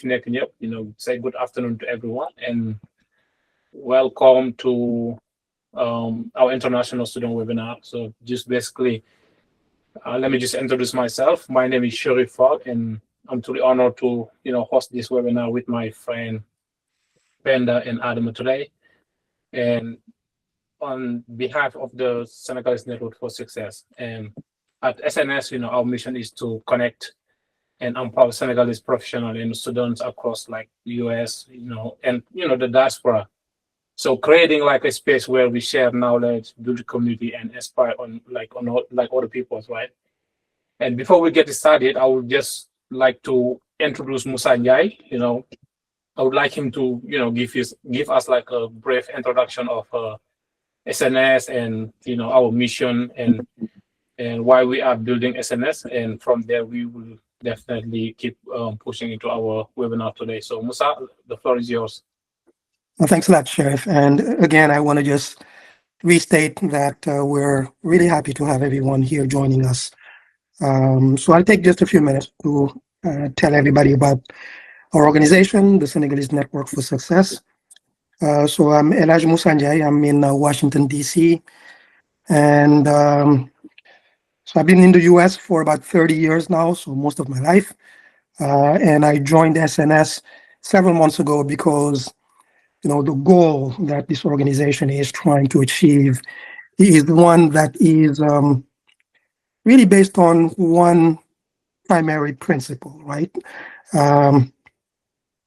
fi nekk ñëpp, say good afternoon to everyone and welcome to our international student webinar. So just basically, let me just introduce myself. My name is Sherry Fall, and I'm truly honored to host this webinar with my friend Penda and Adam today. And on behalf of the Senegalese Network for Success, and at SNS, our mission is to connect and empower Senegalese professionals and students across like US, and the diaspora. So creating like a space where we share knowledge, build a community, and inspire like other people's, right? And before we get started, I would just like to introduce Musa Njai. I would like him to give us like a brief introduction of SNS and our mission and why we are building SNS. And from there, we will definitely keep pushing into our webinar today. So Musa, the floor is yours. Well, thanks a lot, Sheriff. And again, I want to just restate that we're really happy to have everyone here joining us. So I'll take just a few minutes to tell everybody about our organization, the Senegalese Network for Success. So I'm Elhaj Moussa Ndiaye. I'm in Washington, D.C. And so I've been in the U.S. for about 30 years now, so most of my life. And I joined SNS several months ago because the goal that this organization is trying to achieve is one that is really based on one primary principle, right?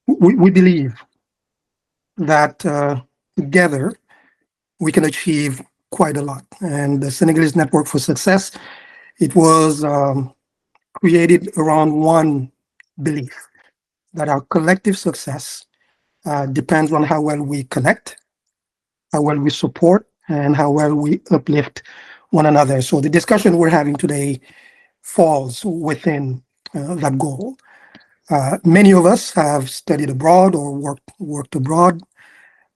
We believe that together we can achieve quite a lot. And the Senegalese Network for Success, it was created around one belief that our collective success depends on how well we connect, how well we support, and how well we uplift one another. So the discussion we're having today falls within that goal. Many of us have studied abroad or worked abroad,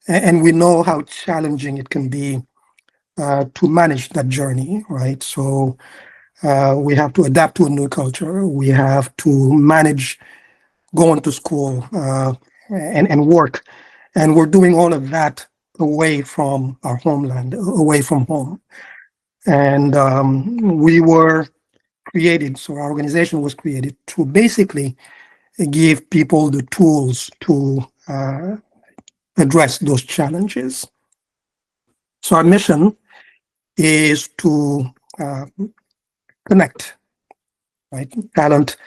and we know how challenging it can be to manage that journey, right? So we have to adapt to a new culture. We have to manage going to school and work. And we're doing all of that away from our homeland, away from home. And we were created, so our organization was created to basically give people the tools to address those challenges. So our mission is to connect, right, talent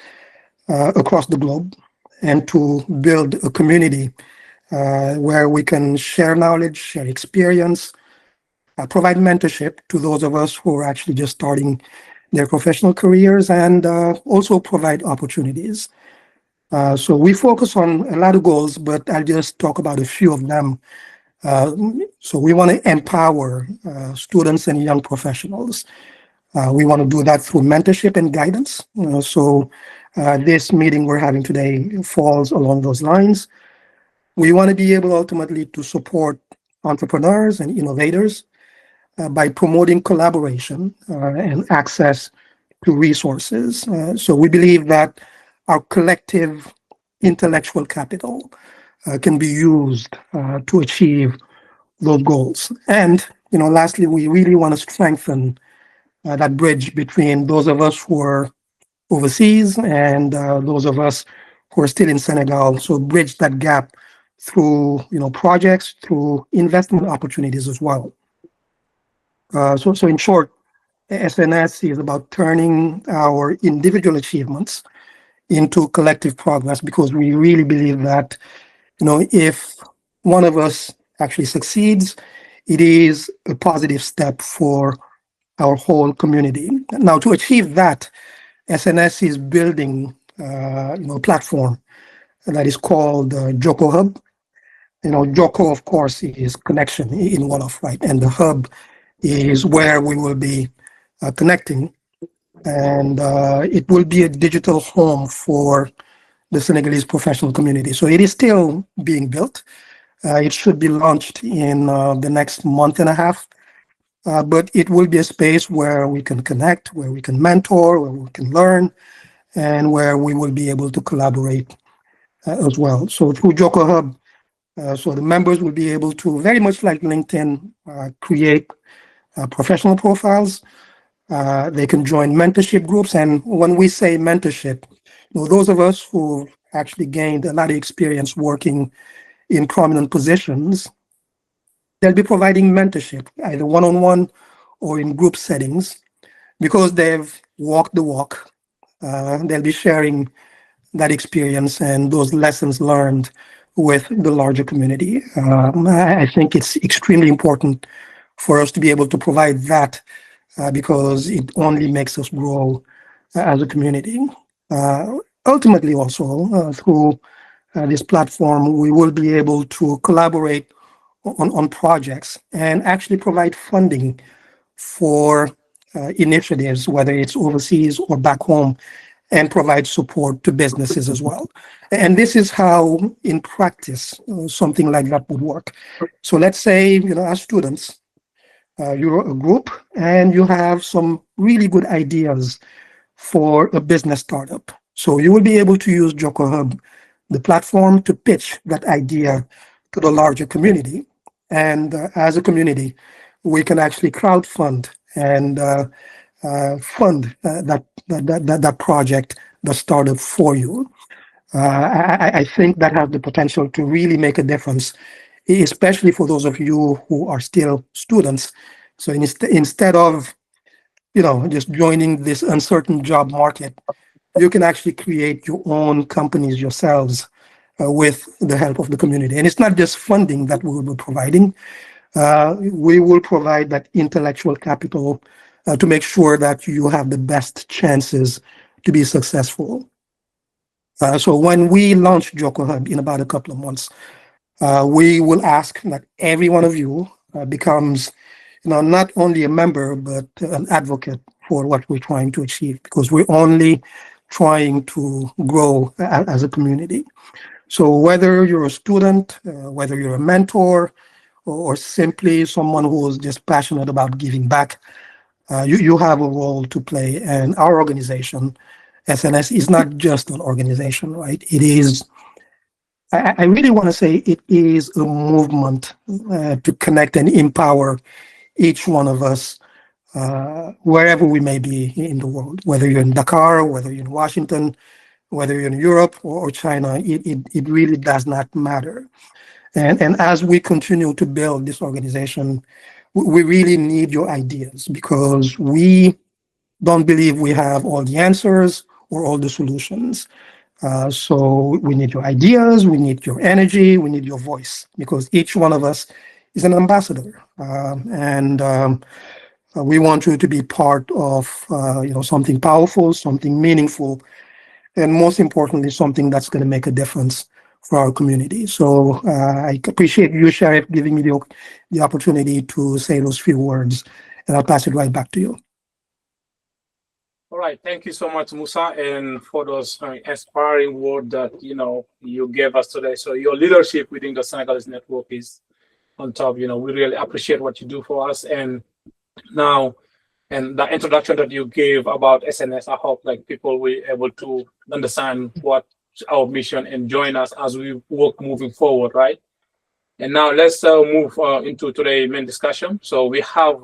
across the globe and to build a community where we can share knowledge, share experience, provide mentorship to those of us who are actually just starting their professional careers, and also provide opportunities. So we focus on a lot of goals, but I'll just talk about a few of them. So we want to empower students and young professionals. We want to do that through mentorship and guidance. So this meeting we're having today falls along those lines. We want to be able ultimately to support entrepreneurs and innovators by promoting collaboration and access to resources. So we believe that our collective intellectual capital can be used to achieve those goals. And, lastly, we really want to strengthen that bridge between those of us who are overseas and those of us who are still in Senegal. So bridge that gap through, projects, through investment opportunities as well. So in short, SNS is about turning our individual achievements into collective progress, because we really believe that, if one of us actually succeeds, it is a positive step for our whole community. Now, to achieve that, SNS is building, a platform that is called Joko Hub. Joko, of course, is connection in Wolof, right? And the hub is where we will be connecting, and it will be a digital home for the Senegalese professional community. So it is still being built. It should be launched in the next month and a half, but it will be a space where we can connect, where we can mentor, where we can learn, and where we will be able to collaborate as well. So through Joker Hub, so the members will be able to, very much like LinkedIn, create professional profiles. They can join mentorship groups. And when we say mentorship, those of us who actually gained a lot of experience working in prominent positions, they'll be providing mentorship, either one-on-one or in group settings, because they've walked the walk. They'll be sharing that experience and those lessons learned with the larger community. I think it's extremely important for us to be able to provide that because it only makes us grow as a community. Ultimately, also through this platform, we will be able to collaborate on projects and actually provide funding for initiatives, whether it's overseas or back home, and provide support to businesses as well. And this is how, in practice, something like that would work. So let's say, as students, you're a group and you have some really good ideas for a business startup. So you will be able to use Joker Hub, the platform, to pitch that idea to the larger community. And as a community, we can actually crowdfund and fund that project, the startup for you. I think that has the potential to really make a difference, especially for those of you who are still students. So instead of just joining this uncertain job market, you can actually create your own companies yourselves with the help of the community. And it's not just funding that we will be providing. We will provide that intellectual capital to make sure that you have the best chances to be successful. So when we launch Joker Hub in about a couple of months, we will ask that every one of you becomes not only a member, but an advocate for what we're trying to achieve, because we're only trying to grow as a community. So whether you're a student, whether you're a mentor, or simply someone who is just passionate about giving back, you have a role to play. And our organization, SNS, is not just an organization, right? It is, I really want to say it is a movement to connect and empower each one of us, wherever we may be in the world, whether you're in Dakar, whether you're in Washington, whether you're in Europe or China, it really does not matter. And as we continue to build this organization, we really need your ideas, because we don't believe we have all the answers or all the solutions. So we need your ideas, we need your energy, we need your voice, because each one of us is an ambassador. And we want you to be part of something powerful, something meaningful, and most importantly, something that's going to make a difference for our community. So I appreciate you, Sheriff, giving me the opportunity to say those few words, and I'll pass it right back to you. All right, thank you so much, Musa, and for those inspiring words that you gave us today. So your leadership within the Senegalese Network is on top. We really appreciate what you do for us. And now, and the introduction that you gave about SNS, I hope people will be able to understand what our mission and join us as we work moving forward, right? And now let's move into today's main discussion. So we have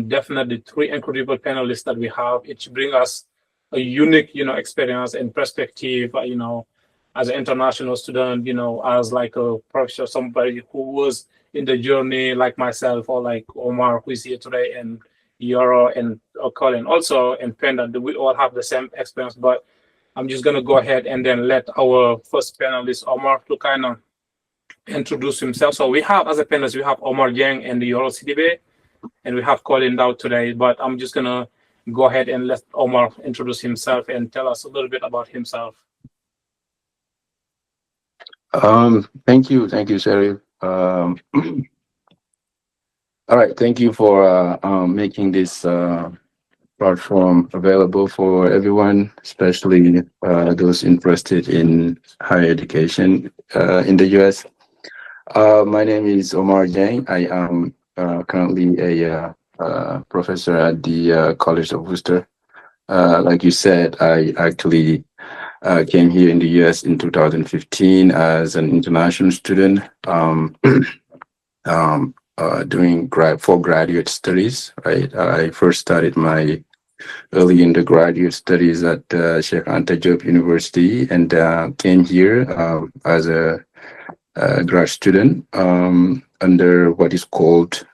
definitely three incredible panelists that we have. Each bring us a unique, experience and perspective, as an international student, as like a professor, somebody who was in the journey like myself, or like Omar, who is here today, and Yoro and Colin also, and Penda. We all have the same experience, but I'm just going to go ahead and then let our first panelist, Omar, to kind of introduce himself. So we have, as a panelist, we have Omar Yang and Yoro Sidibe, and we have Colin Dow today, but I'm just going to go ahead and let Omar introduce himself and tell us a little bit about himself. Thank you, Sherry. All right, thank you for making this platform available for everyone, especially those interested in higher education in the U.S. My name is Omar Jang. I am currently a professor at the College of Worcester. Like you said, I actually Came here in the US in 2015 as an international student, doing graduate studies, right? I first started my early undergraduate studies at Sheikh Anta Diop University, and came here as a grad student under what is called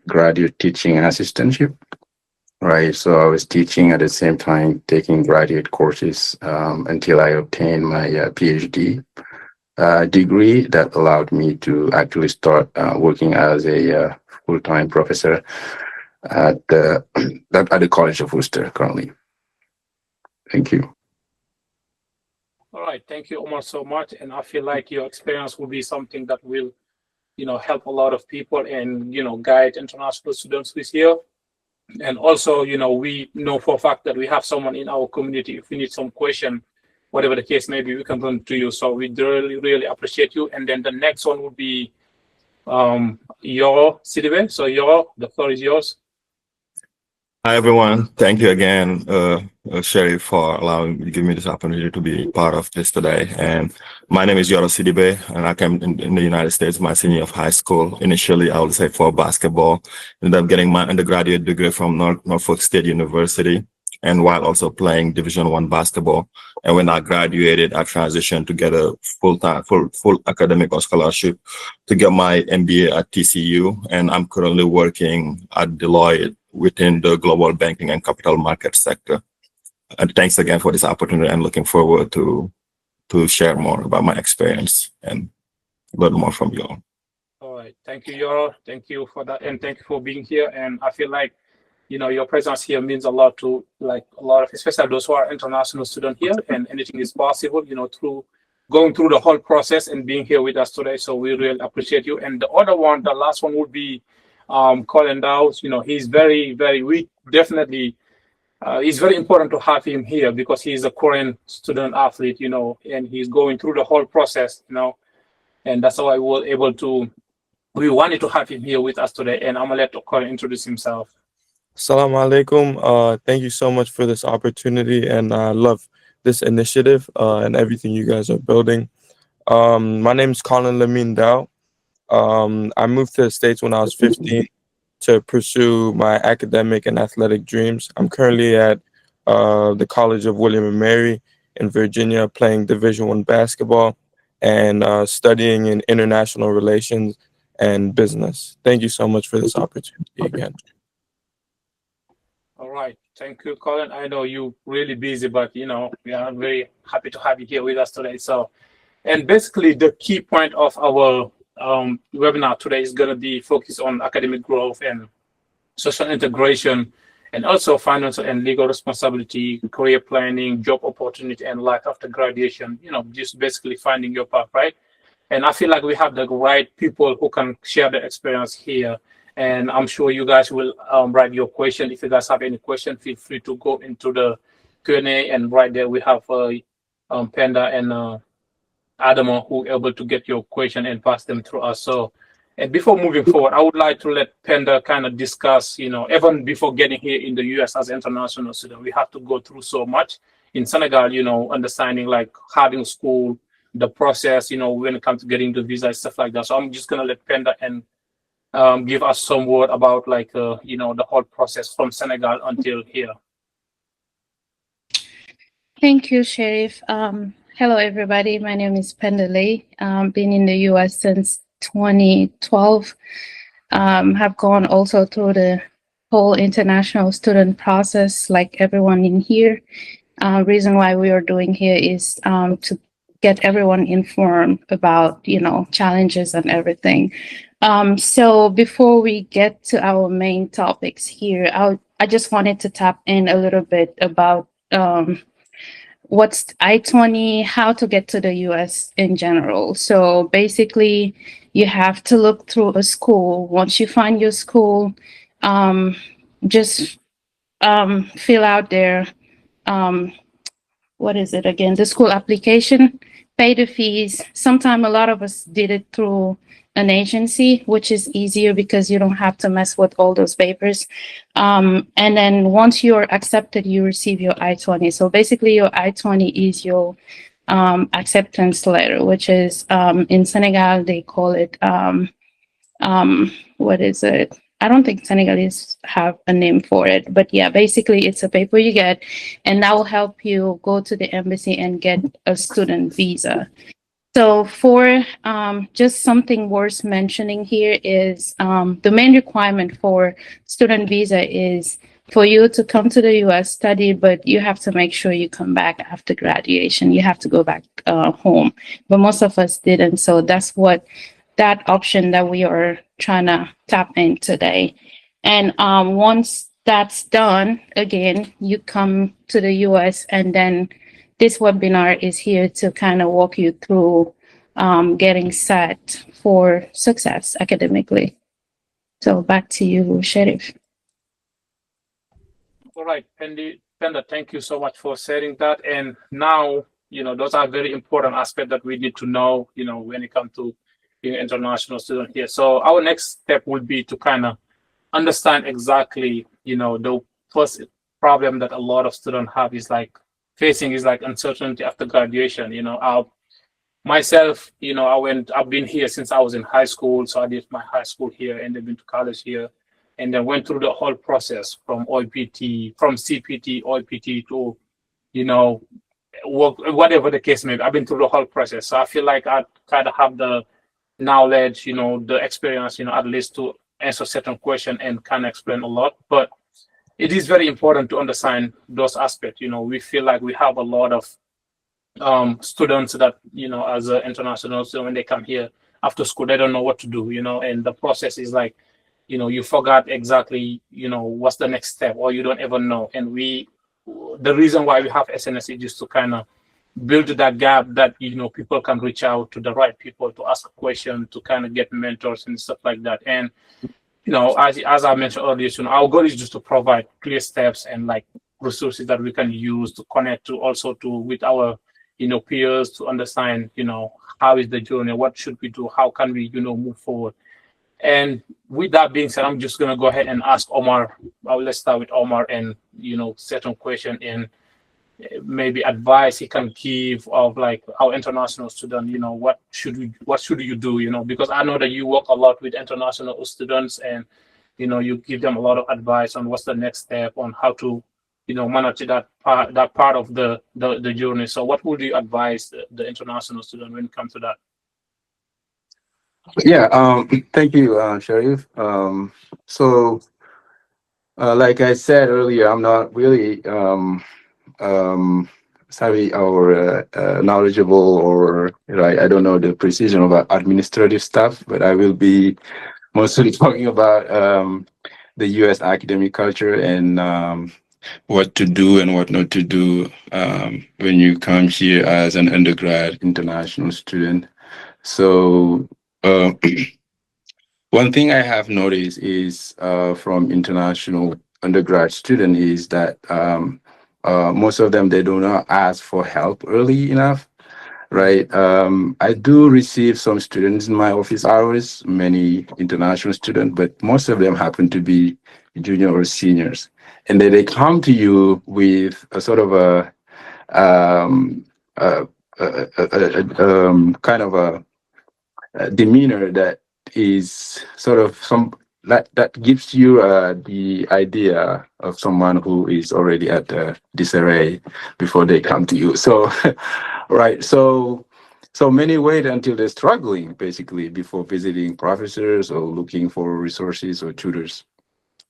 graduate teaching assistantship. Right, so I was teaching at the same time, taking graduate courses until I obtained my PhD degree that allowed me to actually start working as a full-time professor at the at the College of Worcester currently. Thank you. All right, thank you, Omar, so much. And I feel like your experience will be something that will, help a lot of people and, guide international students who's here. And also, we know for a fact that we have someone in our community. If we need some question, whatever the case may be, we can run to you. So we really, really appreciate you. And then the next one would be your Sidibe. So the floor is yours. Hi, everyone. Thank you again, Sherry, for allowing me to give me this opportunity to be part of this today. And my name is Yoro Sidibe, and I came in the United States my senior year of high school. Initially, I would say for basketball. Ended up getting my undergraduate degree from Norfolk State University, and while also playing Division I basketball. And when I graduated, I transitioned to get a full academic or scholarship to get my MBA at TCU. And I'm currently working at Deloitte within the global banking and capital market sector. And thanks again for this opportunity. I'm looking forward to share more about my experience and learn more from you all. All right. Thank you, Yoro. Thank you for that. And thank you for being here. And I feel like, your presence here means a lot to like a lot of, especially those who are international students here, and anything is possible, through going through the whole process and being here with us today. So we really appreciate you. And the other one, the last one would be Colin Dowes. He's very, very weak. Definitely, it's very important to have him here because he's a current student athlete, and he's going through the whole process, and that's why we wanted to have him here with us today. And I'm gonna let Colin introduce himself. Assalamu alaikum. Thank you so much for this opportunity, and I love this initiative and everything you guys are building. My name is Colin Lamine Dow. I moved to the States when I was 15 to pursue my academic and athletic dreams. I'm currently at the College of William and Mary in Virginia, playing Division I basketball and studying in international relations and business. Thank you so much for this opportunity again. All right. Thank you, Colin. I know you're really busy, but we are very happy to have you here with us today. So, and basically the key point of our webinar today is going to be focused on academic growth and social integration, and also financial and legal responsibility, career planning, job opportunity, and life after graduation. Just basically finding your path, right? And I feel like we have the right people who can share their experience here. And I'm sure you guys will write your question. If you guys have any question, feel free to go into the Q&A, and right there we have Panda and Adamo who are able to get your question and pass them through us. So, and before moving forward, I would like to let Panda kind of discuss, even before getting here in the US as an international student, we have to go through so much in Senegal, understanding like having school, the process, when it comes to getting the visa and stuff like that. So I'm just going to let Penda and give us some word about like, the whole process from Senegal until here. Thank you, Sheriff. Hello, everybody. My name is Pendalay. Been in the US since 2012. Have gone also through the whole international student process like everyone in here. Reason why we are doing here is to get everyone informed about, challenges and everything. So before we get to our main topics here, I just wanted to tap in a little bit about what's I-20, how to get to the US in general. So basically, you have to look through a school. Once you find your school, just fill out their, what is it again? The school application pay the fees. Sometimes a lot of us did it through an agency, which is easier because you don't have to mess with all those papers. And then once you're accepted, you receive your I-20. So basically your I-20 is your acceptance letter, which is in Senegal, they call it, what is it? I don't think Senegalese have a name for it, but yeah, basically it's a paper you get, and that will help you go to the embassy and get a student visa. So for just something worth mentioning here is the main requirement for student visa is for you to come to the US, study, but you have to make sure you come back after graduation. You have to go back home. But most of us didn't. So that's what that option that we are trying to tap in today. And once that's done, again, you come to the US, and then this webinar is here to kind of walk you through getting set for success academically. So back to you, Sheriff. All right, Penda, thank you so much for sharing that. And now, those are very important aspects that we need to know, when it comes to being an international student here. So our next step will be to kind of understand exactly, the first problem that a lot of students have is like facing is like uncertainty after graduation. Myself, I've been here since I was in high school. So I did my high school here and then been to college here, and then went through the whole process from OPT, from CPT, OPT to, work, whatever the case may be. I've been through the whole process. So I feel like I kind of have the knowledge, the experience, at least to answer certain questions and kind of explain a lot. But it is very important to understand those aspects. We feel like we have a lot of students that, as an international student, when they come here after school, they don't know what to do, and the process is like, you forgot exactly, what's the next step, or you don't ever know. And the reason why we have SNS is just to kind of build that gap that, people can reach out to the right people to ask a question, to kind of get mentors and stuff like that. And, as I mentioned earlier, our goal is just to provide clear steps and like resources that we can use to connect to also to with our, peers to understand, how is the journey, what should we do, how can we, move forward. And with that being said, I'm just going to go ahead and ask Omar. Let's start with Omar and, certain question and maybe advice he can give of like our international student, what should you do, because I know that you work a lot with international students and, you give them a lot of advice on what's the next step on how to, manage that part of the journey. So what would you advise the international student when it comes to that? Yeah, thank you, Sharif. Like I said earlier, I'm not really savvy or knowledgeable, or I don't know the precision about administrative stuff, but I will be mostly talking about the U.S. academic culture and what to do and what not to do when you come here as an undergrad international student. So one thing I have noticed is from international undergrad student is that most of them, they do not ask for help early enough, right? I do receive some students in my office hours, many international students, but most of them happen to be junior or seniors. And then they come to you with a sort of um, a, kind of a demeanor that is sort of that gives you the idea of someone who is already at disarray before they come to you. So, right. So many wait until they're struggling basically before visiting professors or looking for resources or tutors.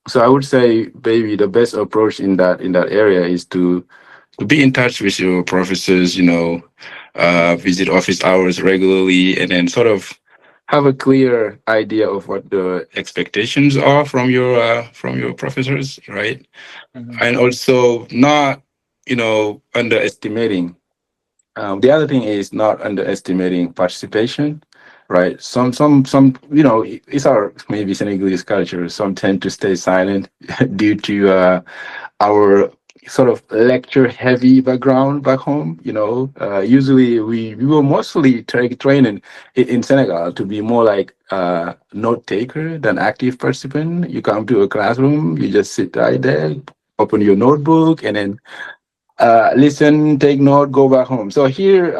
So I would say maybe the best approach in that area is to be in touch with your professors, visit office hours regularly, and then sort of have a clear idea of what the expectations are from your professors, right? And also not, underestimating. The other thing is not underestimating participation, right? Some, it's our maybe Senegalese culture. Some tend to stay silent due to our sort of lecture heavy background back home. Usually we were mostly training in Senegal to be more like note taker than active participant. You come to a classroom, you just sit right there, open your notebook, and then listen, take note, go back home. So here,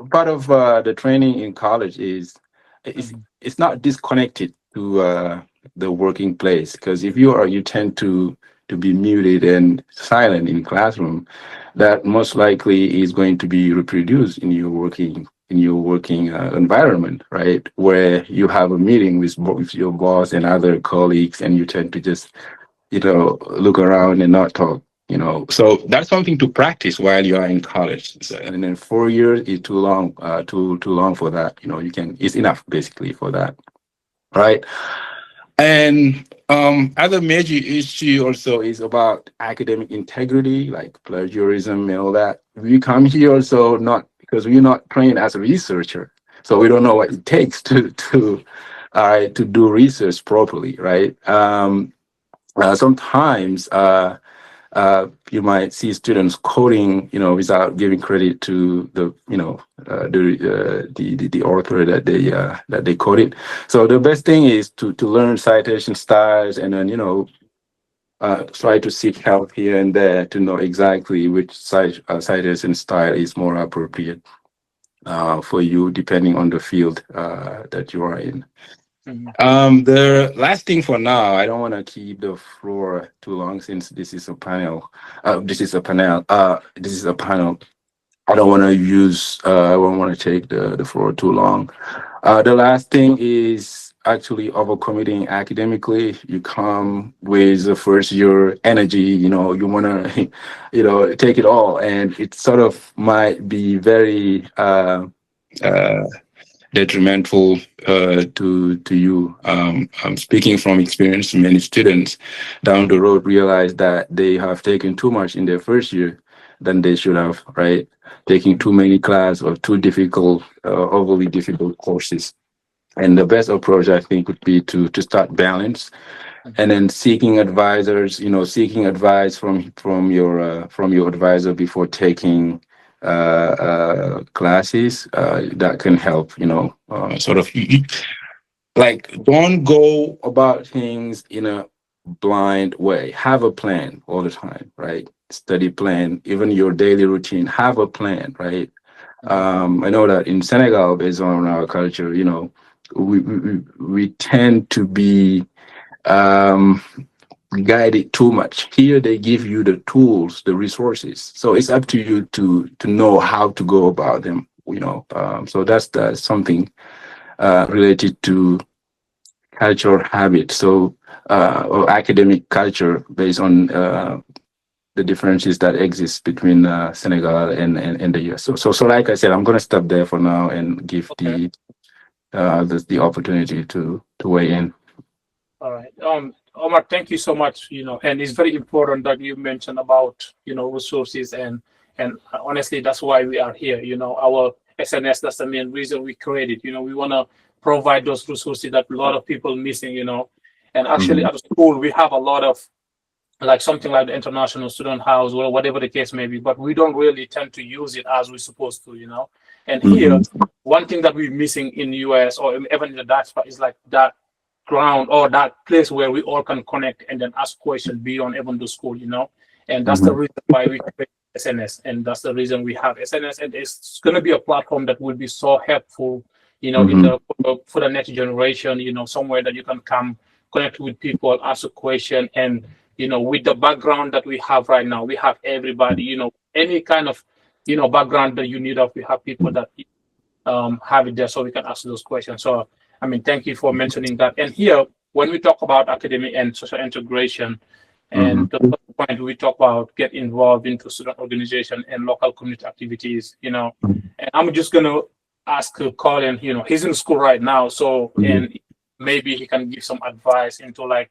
part of the training in college is it's Mhm. it's not disconnected to the working place, because if you tend to be muted and silent in classroom, that most likely is going to be reproduced in your working environment, right? Where you have a meeting with your boss and other colleagues, and you tend to just look around and not talk. So that's something to practice while you are in college. And then 4 years is too long, too long for that. It's enough basically for that, right? And other major issue also is about academic integrity, like plagiarism and all that. We come here also not because we're not trained as a researcher, so we don't know what it takes to do research properly, right? Sometimes you might see students coding, without giving credit to the author that they coded. So the best thing is to learn citation styles, and then try to seek help here and there to know exactly which citation style is more appropriate for you, depending on the field that you are in. Mhm. The last thing for now, I don't want to keep the floor too long since this is a panel. This is a panel. I don't want to I don't want to take the floor too long. The last thing is actually overcommitting academically. You come with the first year energy, you want to, take it all. And it sort of might be very, uh, detrimental to you. I'm speaking from experience. Many students down the road realize that they have taken too much in their first year than they should have, right? Taking too many classes or too difficult, overly difficult courses. And the best approach, I think, would be to start balance, and Mhm. then seeking advisors. Seeking advice from your advisor before taking classes that can help. Sort of like, don't go about things in a blind way. Have a plan all the time, right? Study plan, even your daily routine. Have a plan, right? Mhm. I know that in Senegal, based on our culture, we tend to be um, guided too much. Here, they give you the tools, the resources. So it's up to you to know how to go about them. So that's something related to cultural habit. So or academic culture based on the differences that exist between Senegal and the US. So like I said, I'm going to stop there for now and give Okay. the opportunity to weigh in. All right. Omar, thank you so much. And it's very important that you mentioned about, resources and honestly, that's why we are here. Our SNS, that's the main reason we created. We want to provide those resources that a lot of people missing. And actually Mhm. at school, we have a lot of like something like the International Student House or whatever the case may be, but we don't really tend to use it as we're supposed to. And here, Mhm. one thing that we're missing in the US or even in the diaspora is like that ground or that place where we all can connect and then ask questions beyond even the school. And that's the Mhm. reason why we create SNS, and that's the reason we have SNS, and it's going to be a platform that will be so helpful, in Mhm. for the next generation, somewhere that you can come connect with people, ask a question, and with the background that we have right now, we have everybody, any kind of, background that you need of, we have people that have it there so we can ask those questions. So, I mean, thank you for mentioning that. And here, when we talk about academic and social integration, Mhm. and the first point we talk about get involved into student organization and local community activities. And I'm just gonna ask Colin, he's in school right now, so Mhm. and maybe he can give some advice into like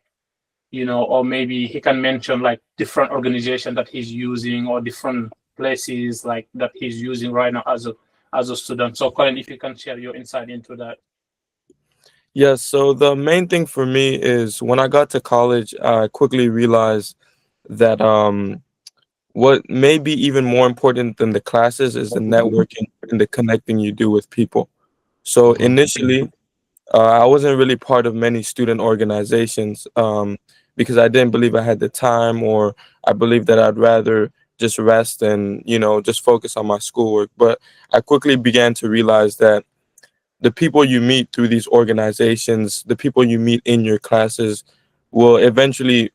or maybe he can mention like different organization that he's using or different places like that he's using right now as a student. So Colin, if you can share your insight into that. Yes, so the main thing for me is when I got to college, I quickly realized that what may be even more important than the classes is the networking and the connecting you do with people. So initially, I wasn't really part of many student organizations because I didn't believe I had the time, or I believed that I'd rather just rest and, just focus on my schoolwork. But I quickly began to realize that the people you meet through these organizations, the people you meet in your classes, will eventually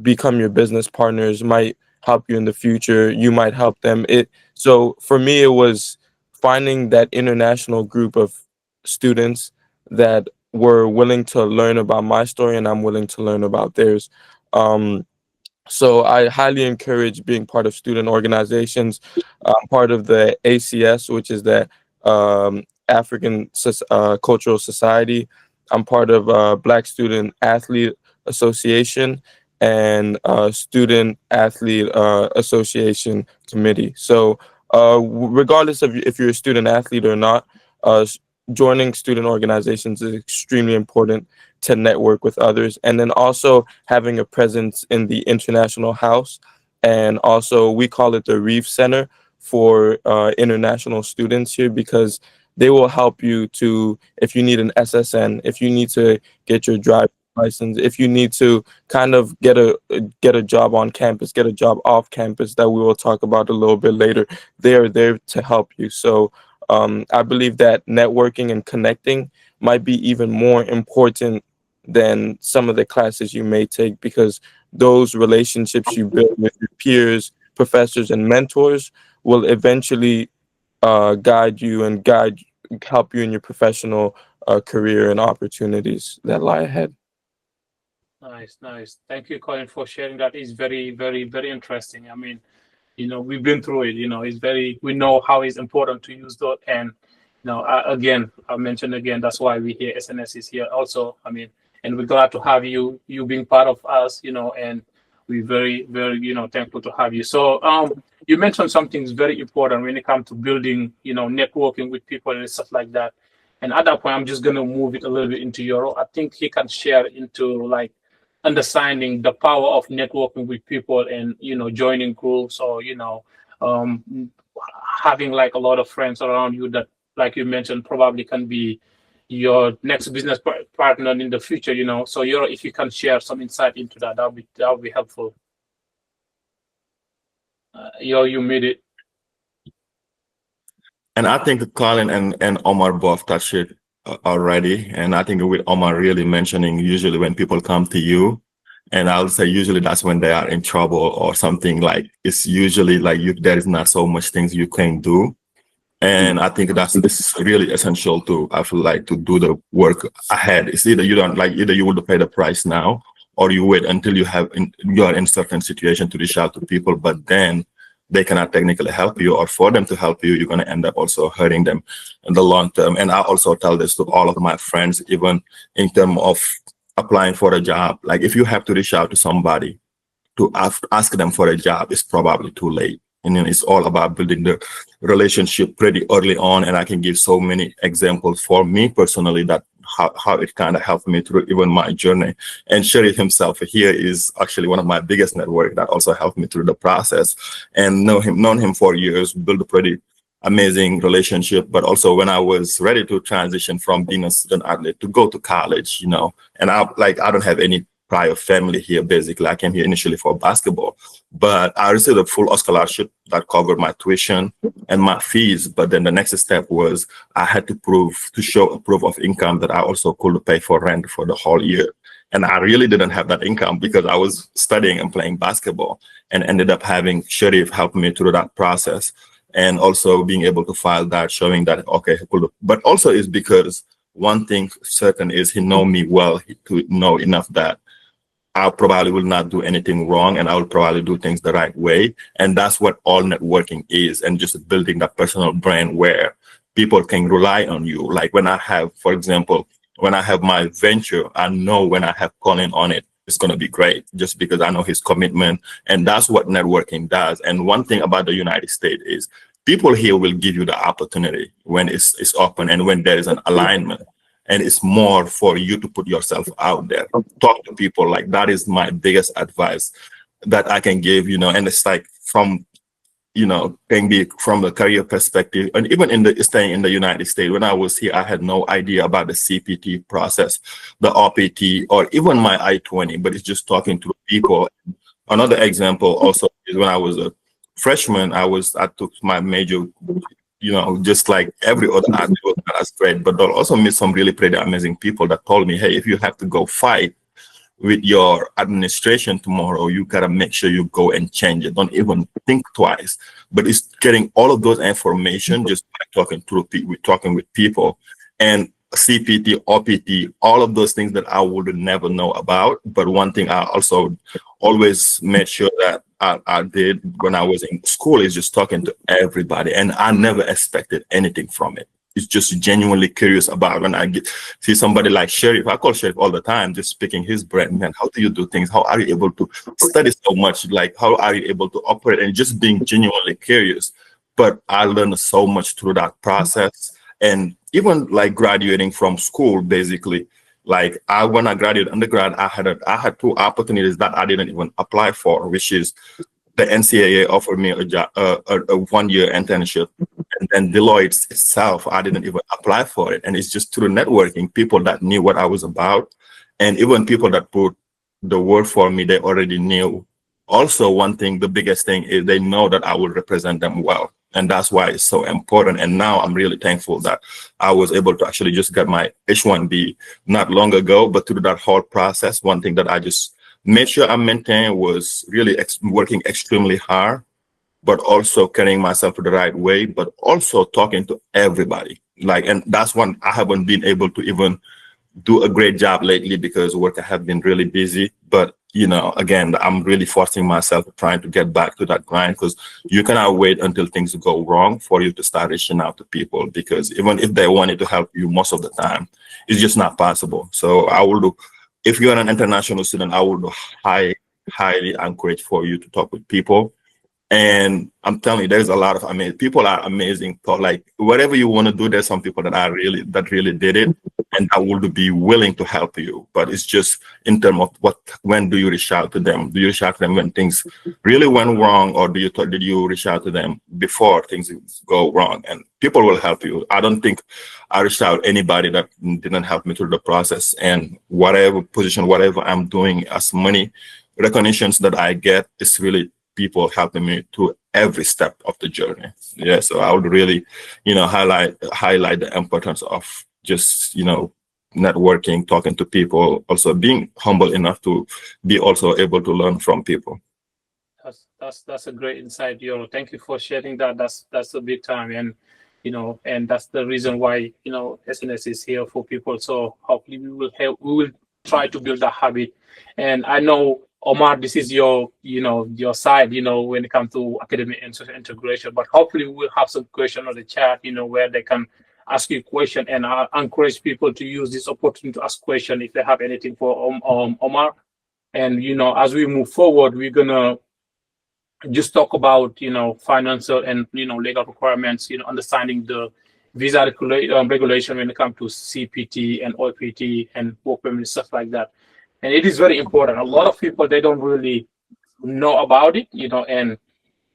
become your business partners, might help you in the future, you might help them. So for me, it was finding that international group of students that were willing to learn about my story, and I'm willing to learn about theirs. So I highly encourage being part of student organizations. I'm part of the ACS, which is the African Cultural Society. I'm part of Black Student Athlete Association and Student Athlete Association Committee. So regardless of if you're a student athlete or not, joining student organizations is extremely important to network with others, and then also having a presence in the international house. And also we call it the Reef Center for international students here, because they will help you to, if you need an SSN, if you need to get your driver's license, if you need to kind of get a job on campus, get a job off campus, that we will talk about a little bit later. They are there to help you. So I believe that networking and connecting might be even more important than some of the classes you may take, because those relationships you build with your peers, professors, and mentors will eventually guide you and help you in your professional career and opportunities that lie ahead. Nice, nice. Thank you, Colin, for sharing. That is very, very, very interesting. I mean, we've been through it. It's we know how it's important to use that. And again, I mentioned again, that's why we here, SNS is here also. I mean, and we're glad to have you being part of us, and we're very, very, thankful to have you. So you mentioned something very important when it comes to building, networking with people and stuff like that. And at that point, I'm just gonna move it a little bit into Euro. I think he can share into like understanding the power of networking with people, and joining groups, or um, having like a lot of friends around you that, like you mentioned, probably can be your next business partner in the future. So if you can share some insight into that, that would be helpful. You made it. And I think Colin and Omar both touched it already. And I think with Omar really mentioning, usually when people come to you, and I'll say usually that's when they are in trouble or something, like it's usually like there is not so much things you can do. And I think it's really essential to, I feel like, to do the work ahead. It's either either you will pay the price now, or you wait until you are in certain situation to reach out to people, but then they cannot technically help you, or for them to help you, you're going to end up also hurting them in the long term. And I also tell this to all of my friends, even in terms of applying for a job. Like if you have to reach out to somebody to ask them for a job, it's probably too late. And then it's all about building the relationship pretty early on. And I can give so many examples for me personally that how it kind of helped me through even my journey. And Sherry himself here is actually one of my biggest network that also helped me through the process, and known him for years, built a pretty amazing relationship. But also when I was ready to transition from being a student athlete to go to college, and I don't have any prior family here. Basically, I came here initially for basketball, but I received a full scholarship that covered my tuition and my fees. But then the next step was I had to show a proof of income that I also could pay for rent for the whole year. And I really didn't have that income because I was studying and playing basketball, and ended up having Sharif help me through that process. And also being able to file that, showing that, okay, cool. But also is because one thing certain is he know me well to know enough that I probably will not do anything wrong, and I will probably do things the right way. And that's what all networking is, and just building that personal brand where people can rely on you. Like when I have, for example, when I have my venture, I know when I have Colin on it, it's going to be great just because I know his commitment. And that's what networking does. And one thing about the United States is people here will give you the opportunity when it's open and when there is an alignment. And it's more for you to put yourself out there, talk to people. Like that is my biggest advice. that I can give, and it's like from, can be from the career perspective, and even staying in the United States. When I was here, I had no idea about the CPT process, the OPT, or even my I-20, but it's just talking to people. Another example also is when I was a freshman, I took my major, just like every other athlete was not as great, but I also met some really pretty amazing people that told me, hey, if you have to go fight with your administration tomorrow, you gotta make sure you go and change it. Don't even think twice. But it's getting all of those information just by talking with people, and CPT, OPT, all of those things that I would never know about. But one thing I also always made sure that I did when I was in school is just talking to everybody, and I never expected anything from it. It's just genuinely curious about when I see somebody like Sheriff. I call Sheriff all the time, just picking his brain. Man, how do you do things? How are you able to study so much? Like, how are you able to operate? And just being genuinely curious. But I learned so much through that process. And even like graduating from school, basically, like when I graduated undergrad, I had two opportunities that I didn't even apply for, which is the NCAA offered me a job, a 1-year internship, and then Deloitte itself, I didn't even apply for it. And it's just through networking, people that knew what I was about, and even people that put the word for me, they already knew. Also, one thing, the biggest thing is they know that I will represent them well. And that's why it's so important. And now I'm really thankful that I was able to actually just get my H-1B not long ago, but through that whole process, one thing that I just made sure I maintained was really working extremely hard, but also carrying myself the right way, but also talking to everybody. And that's one I haven't been able to even do a great job lately because work have been really busy. But again, I'm really forcing myself trying to get back to that grind, because you cannot wait until things go wrong for you to start reaching out to people, because even if they wanted to help you, most of the time it's just not possible. So if you're an international student, I would highly encourage for you to talk with people. And I'm telling you, there's a lot of amazing people are amazing. Like whatever you want to do, there's some people that really did it, and that would be willing to help you. But it's just in terms of when do you reach out to them? Do you reach out to them when things really went wrong, or did you reach out to them before things go wrong? And people will help you. I don't think I reached out to anybody that didn't help me through the process. And whatever position, whatever I'm doing, as many recognitions that I get, is really people helping me through every step of the journey. Yeah, so I would really, highlight the importance of just, networking, talking to people, also being humble enough to be also able to learn from people. That's a great insight, Yoro. Thank you for sharing that. That's a big time, and and that's the reason why SNS is here for people. So hopefully we will try to build that habit. And I know, Omar, this is your side, when it comes to academic integration. But hopefully we'll have some question on the chat, where they can ask you a question. And I encourage people to use this opportunity to ask question if they have anything for Omar. And as we move forward, we're gonna just talk about financial and legal requirements, understanding the visa regulation when it comes to CPT and OPT and work permit, stuff like that. And it is very important. A lot of people, they don't really know about it,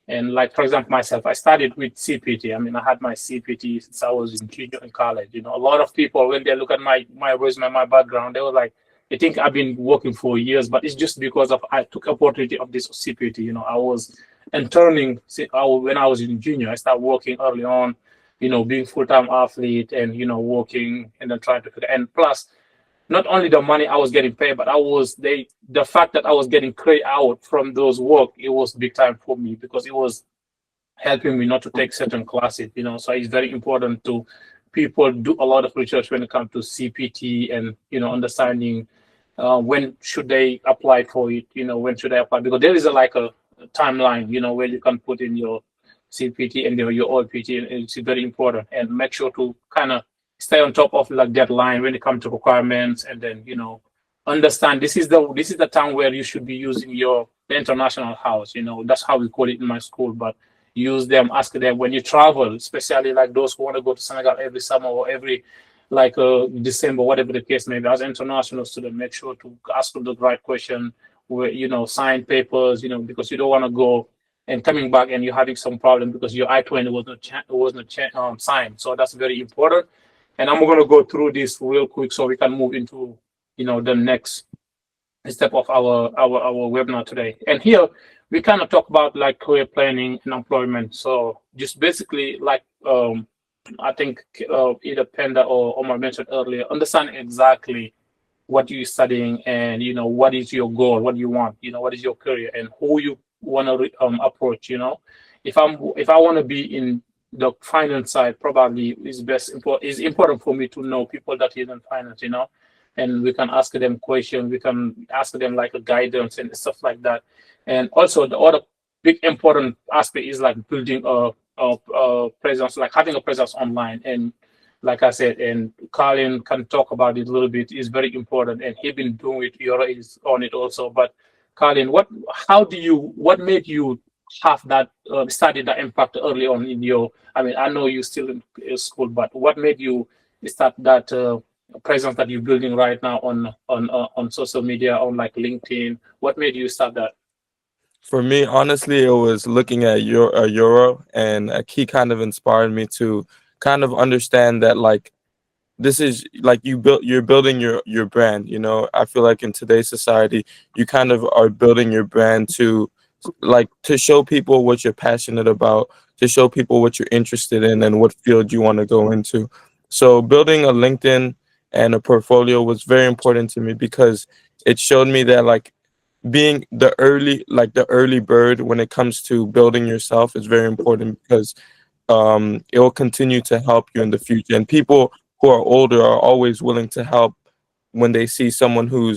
and like, for example, myself, I started with CPT. I mean, I had my CPT since I was in junior in college. A lot of people, when they look at my resume, my background, they were like, they think I've been working for years, but it's just because I took opportunity of this CPT. I was interning when I was in junior. I started working early on, being full-time athlete and, working and then trying to, and plus, not only the money I was getting paid, but the fact that I was getting credit out from those work, it was big time for me, because it was helping me not to take certain classes, So it's very important to people do a lot of research when it comes to CPT and, understanding when should they apply for it, when should they apply, because there is a timeline, where you can put in your CPT and your OPT, and it's very important. And make sure to kind of stay on top of deadline when it comes to requirements, and then understand this is the time where you should be using the international house. That's how we call it in my school. But use them, ask them when you travel, especially like those who want to go to Senegal every summer or every December, whatever the case may be. As an international student, make sure to ask them the right question. where, sign papers, because you don't want to go and coming back and you're having some problem because your I-20 was not signed. So that's very important. And I'm going to go through this real quick so we can move into, the next step of our webinar today. And here we kind of talk about like career planning and employment. So just basically like I think either Penda or Omar mentioned earlier, understand exactly what you're studying and what is your goal, what do you want, what is your career and who you want to approach. If I want to be in the finance side, probably is important for me to know people that is in finance, and we can ask them questions, we can ask them like a guidance and stuff like that. And also the other big important aspect is like building a presence, like having a presence online. And like I said, and Colin can talk about it a little bit, is very important, and he been doing it. Yora is on it also. But Colin, what made you have that study that impact early on in your? I mean, I know you're still in school, but what made you start that presence that you're building right now on social media, on like LinkedIn? What made you start that? For me, honestly, it was looking at Euro, and he kind of inspired me to kind of understand that like this is like you're building your brand. I feel like in today's society, you kind of are building your brand to show people what you're passionate about, to show people what you're interested in and what field you want to go into. So building a LinkedIn and a portfolio was very important to me because it showed me that like being the early bird when it comes to building yourself is very important because it will continue to help you in the future. And people who are older are always willing to help when they see someone who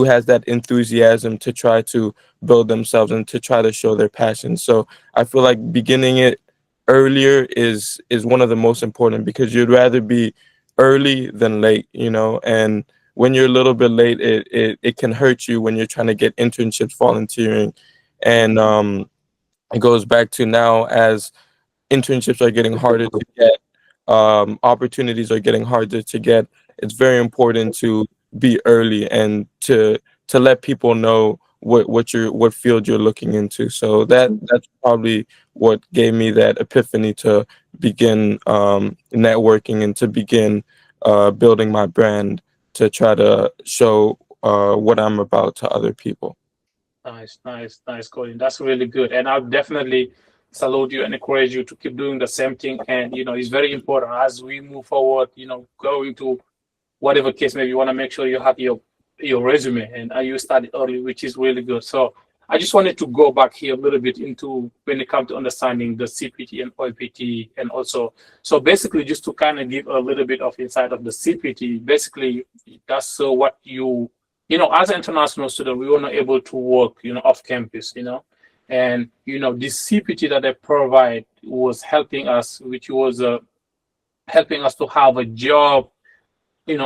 has that enthusiasm to try to build themselves and to try to show their passion. So I feel like beginning it earlier is one of the most important because you'd rather be early than late, and when you're a little bit late, it can hurt you when you're trying to get internships, volunteering, and it goes back to now as internships are getting harder to get, opportunities are getting harder to get. It's very important to be early and to let people know what field you're looking into. So that's probably what gave me that epiphany to begin networking and to begin building my brand to try to show what I'm about to other people. Nice, Colin. That's really good. And I'll definitely salute you and encourage you to keep doing the same thing. And, it's very important as we move forward, going to whatever case, maybe you want to make sure you have your resume and you study early, which is really good. So I just wanted to go back here a little bit into when it comes to understanding the CPT and OPT and also, so basically just to kind of give a little bit of insight of the CPT, basically that's what as an international student, we were not able to work, off campus, and, this CPT that they provide was helping us, which was helping us to have a job,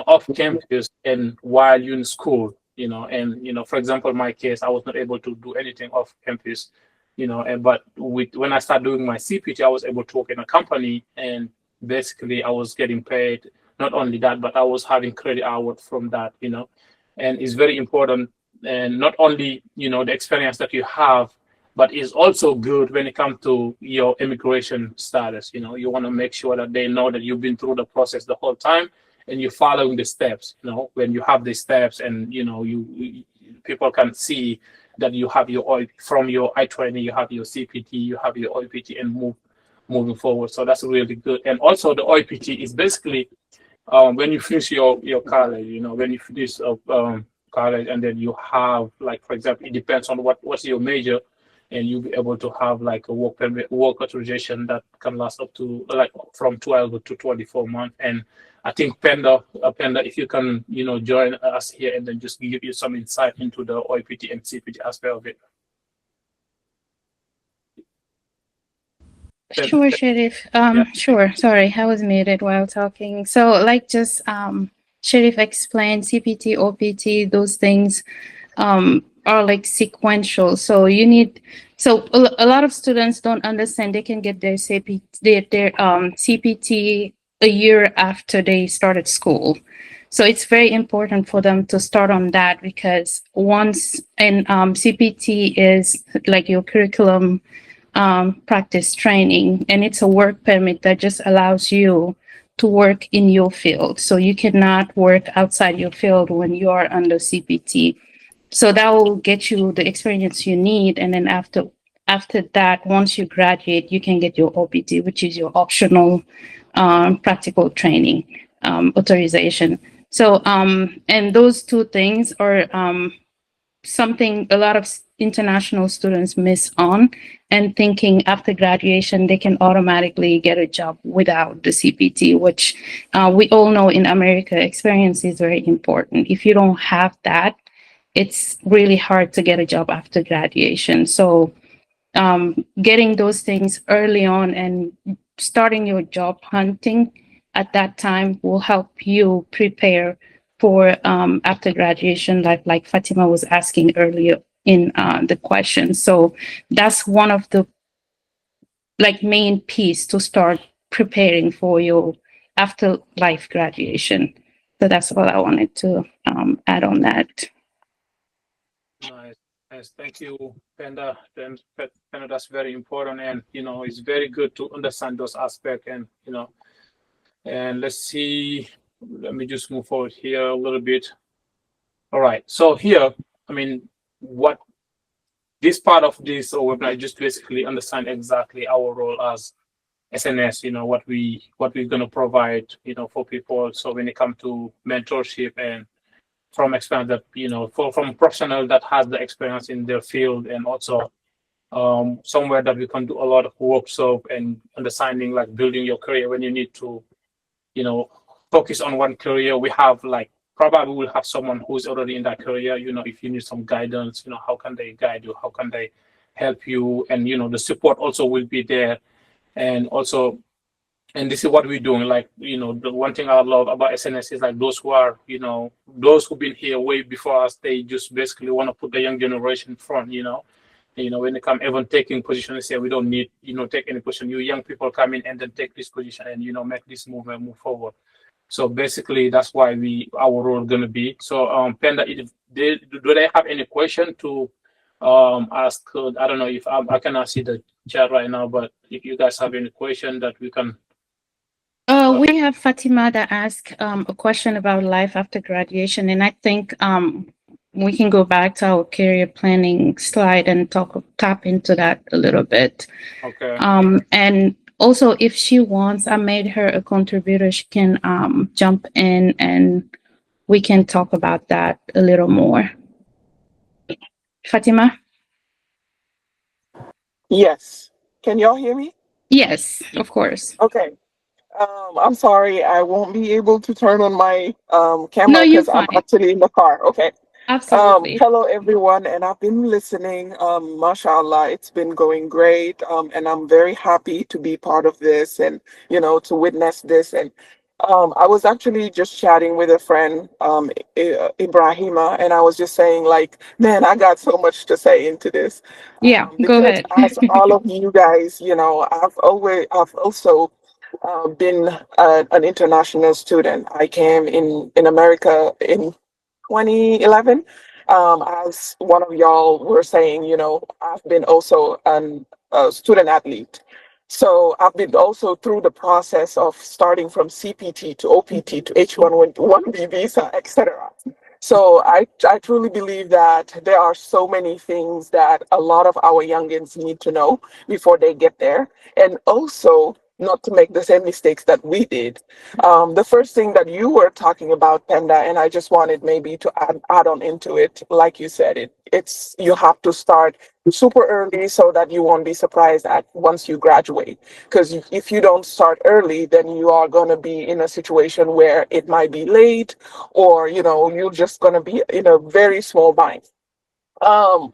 off campus and while you're in school, and, for example, in my case, I was not able to do anything off campus, but when I started doing my CPT, I was able to work in a company and basically I was getting paid. Not only that, but I was having credit hours from that, and it's very important. And not only, the experience that you have, but it's also good when it comes to your immigration status. You want to make sure that they know that you've been through the process the whole time and you're following the steps. When you have the steps and you people can see that you have from your I-20, you have your CPT, you have your OPT, and moving forward. So that's really good. And also the OPT is basically when you finish your college, when you finish college, and then you have, like, for example, it depends on what's your major, and you'll be able to have like a work authorization that can last up to like from 12 to 24 months. And I think Penda, if you can, join us here and then just give you some insight into the OPT and CPT aspect of it. Sure, Sharif. Sure. Sorry, I was muted while talking. So, like just Sharif explained, CPT, OPT, those things are like sequential. So you need. So a lot of students don't understand they can get their CPT a year after they started school. So it's very important for them to start on that, because once in CPT is like your curriculum practice training, and it's a work permit that just allows you to work in your field. So you cannot work outside your field when you are under CPT. So that will get you the experience you need, and then after that, once you graduate, you can get your OPT, which is your optional practical training authorization. So and those two things are something a lot of international students miss on, and thinking after graduation they can automatically get a job without the CPT, which we all know in America experience is very important. If you don't have that, it's really hard to get a job after graduation. So getting those things early on and starting your job hunting at that time will help you prepare for after graduation, like Fatima was asking earlier in the question. So that's one of the like main piece to start preparing for your after life graduation. So that's all I wanted to add on that. Nice. Nice. Thank you, Penda. Penda, that's very important. And, it's very good to understand those aspects. And, and let's see, let me just move forward here a little bit. All right. So here, I mean, what this part of this webinar just basically understand exactly our role as SNS, what we're going to provide, for people. So when it comes to mentorship and from experience that, from a professional that has the experience in their field, and also somewhere that we can do a lot of work. So, and understanding like building your career when you need to, focus on one career. We have like, probably will have someone who's already in that career, if you need some guidance, how can they guide you? How can they help you? And, the support also will be there. And also, and this is what we're doing. Like, the one thing I love about SNS is like those who are, those who've been here way before us, they just basically want to put the young generation front, when they come even taking position, they say we don't need, take any position. You young people come in and then take this position and, make this movement move forward. So basically that's why our role gonna be. So Penda, do they have any question to ask? I don't know if I cannot see the chat right now, but if you guys have any question that we can. We have Fatima that asked a question about life after graduation, and I think we can go back to our career planning slide and tap into that a little bit. Okay. And also, if she wants, I made her a contributor. She can jump in and we can talk about that a little more. Fatima? Yes. Can y'all hear me? Yes, of course. Okay. I'm sorry, I won't be able to turn on my No, camera you're because I'm fine. actually in the car. Okay. Absolutely. Hello everyone, and I've been listening. Mashallah, it's been going great. And I'm very happy to be part of this and to witness this. And I was actually just chatting with a friend, Ibrahima, and I was just saying, like, man, I got so much to say into this. Yeah, go Because ahead. as all of you guys, I've also been an international student. I came in America in 2011. As one of y'all were saying, I've been also a student athlete. So I've been also through the process of starting from CPT to OPT to H1B visa, etc. So I truly believe that there are so many things that a lot of our youngins need to know before they get there. And also not to make the same mistakes that we did. The first thing that you were talking about, Penda, and I just wanted maybe to add on into it, like you said, it's you have to start super early so that you won't be surprised at once you graduate. Because if you don't start early, then you are going to be in a situation where it might be late, or you're just going to be in a very small bind. Um,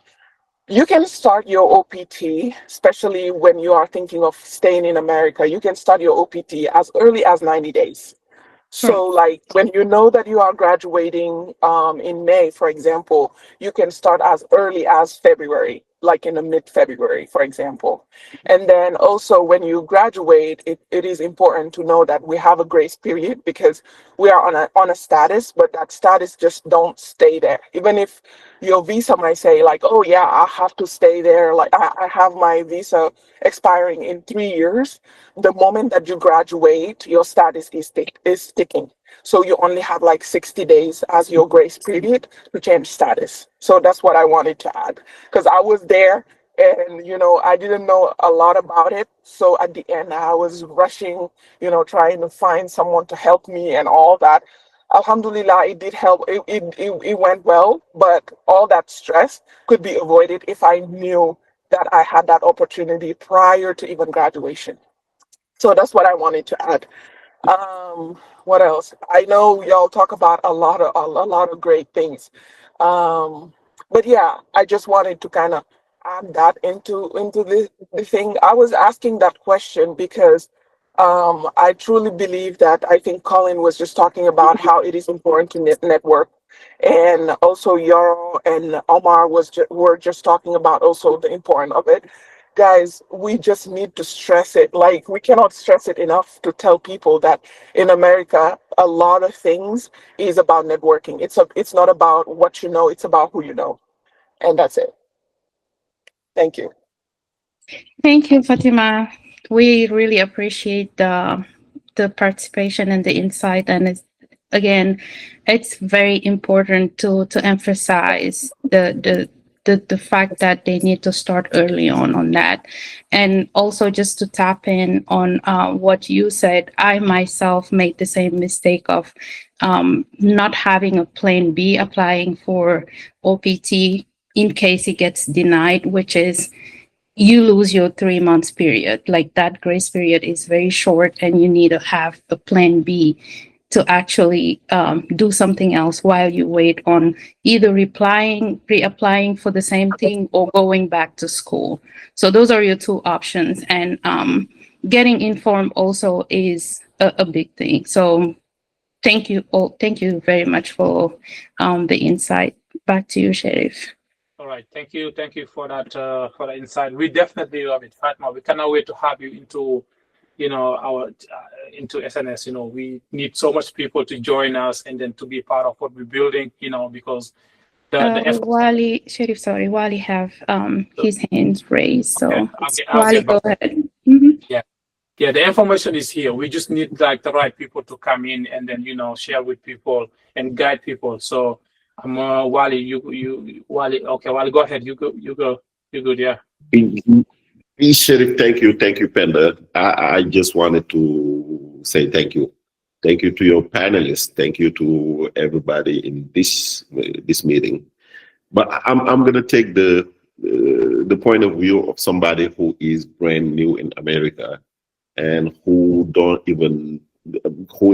you can start your OPT, especially when you are thinking of staying in America. You can start your OPT as early as 90 days. So, like when you know that you are graduating in May, for example, you can start as early as February. like in the mid-February, for example. And then also when you graduate, it is important to know that we have a grace period because we are on a status, but that status just don't stay there. Even if your visa might say like, oh yeah, I have to stay there. Like I have my visa expiring in 3 years. The moment that you graduate, your status is sticking. So you only have like 60 days as your grace period to change status. So that's what I wanted to add because I was there and, I didn't know a lot about it. So at the end, I was rushing, trying to find someone to help me and all that. Alhamdulillah, it did help. It went well, but all that stress could be avoided if I knew that I had that opportunity prior to even graduation. So that's what I wanted to add. What else? I know y'all talk about a lot of great things. But yeah, I just wanted to kind of add that into the thing. I was asking that question because I truly believe that I think Colin was just talking about how it is important to network. And also Yaro and Omar were just talking about also the importance of it. Guys, we just need to stress it. Like we cannot stress it enough to tell people that in America, a lot of things is about networking. It's not about what you know, it's about who you know. And that's it. Thank you. Thank you, Fatima. We really appreciate the participation and the insight. And again, it's very important to emphasize the fact that they need to start early on that. And also just to tap in on what you said, I myself made the same mistake of not having a plan B, applying for OPT in case it gets denied, which is you lose your 3 months period. Like that grace period is very short, and you need to have a plan B to actually do something else while you wait on either reapplying for the same thing or going back to school. So those are your two options. And getting informed also is a big thing. So thank you all. Thank you very much for the insight. Back to you, Sheriff. All right, thank you for that insight. We definitely love it, Fatma. We cannot wait to have you into, our into SNS. We need so much people to join us and then to be part of what we're building. Because the effort. Wally, Sheriff, sorry, Wally have his hands raised. So Okay, I'll Wally, get back. go ahead. Mhm. Yeah, the information is here. We just need like the right people to come in and then share with people and guide people. So I'm Wally. Wally. Okay, Wally, go ahead. You good? Yeah. Sheriff, thank you, Penda. I just wanted to say thank you to your panelists, thank you to everybody in this meeting. But I'm gonna take the point of view of somebody who is brand new in America and who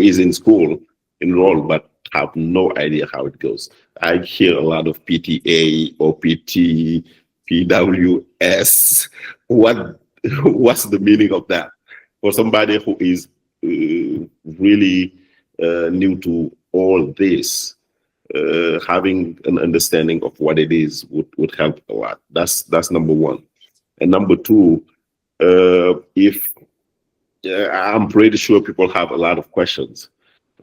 is in school enrolled but have no idea how it goes. I hear a lot of PTA, OPT, PWS. What's the meaning of that for somebody who is really new to all this? Having an understanding of what it is would help a lot. That's number one. And number two, if I'm pretty sure people have a lot of questions.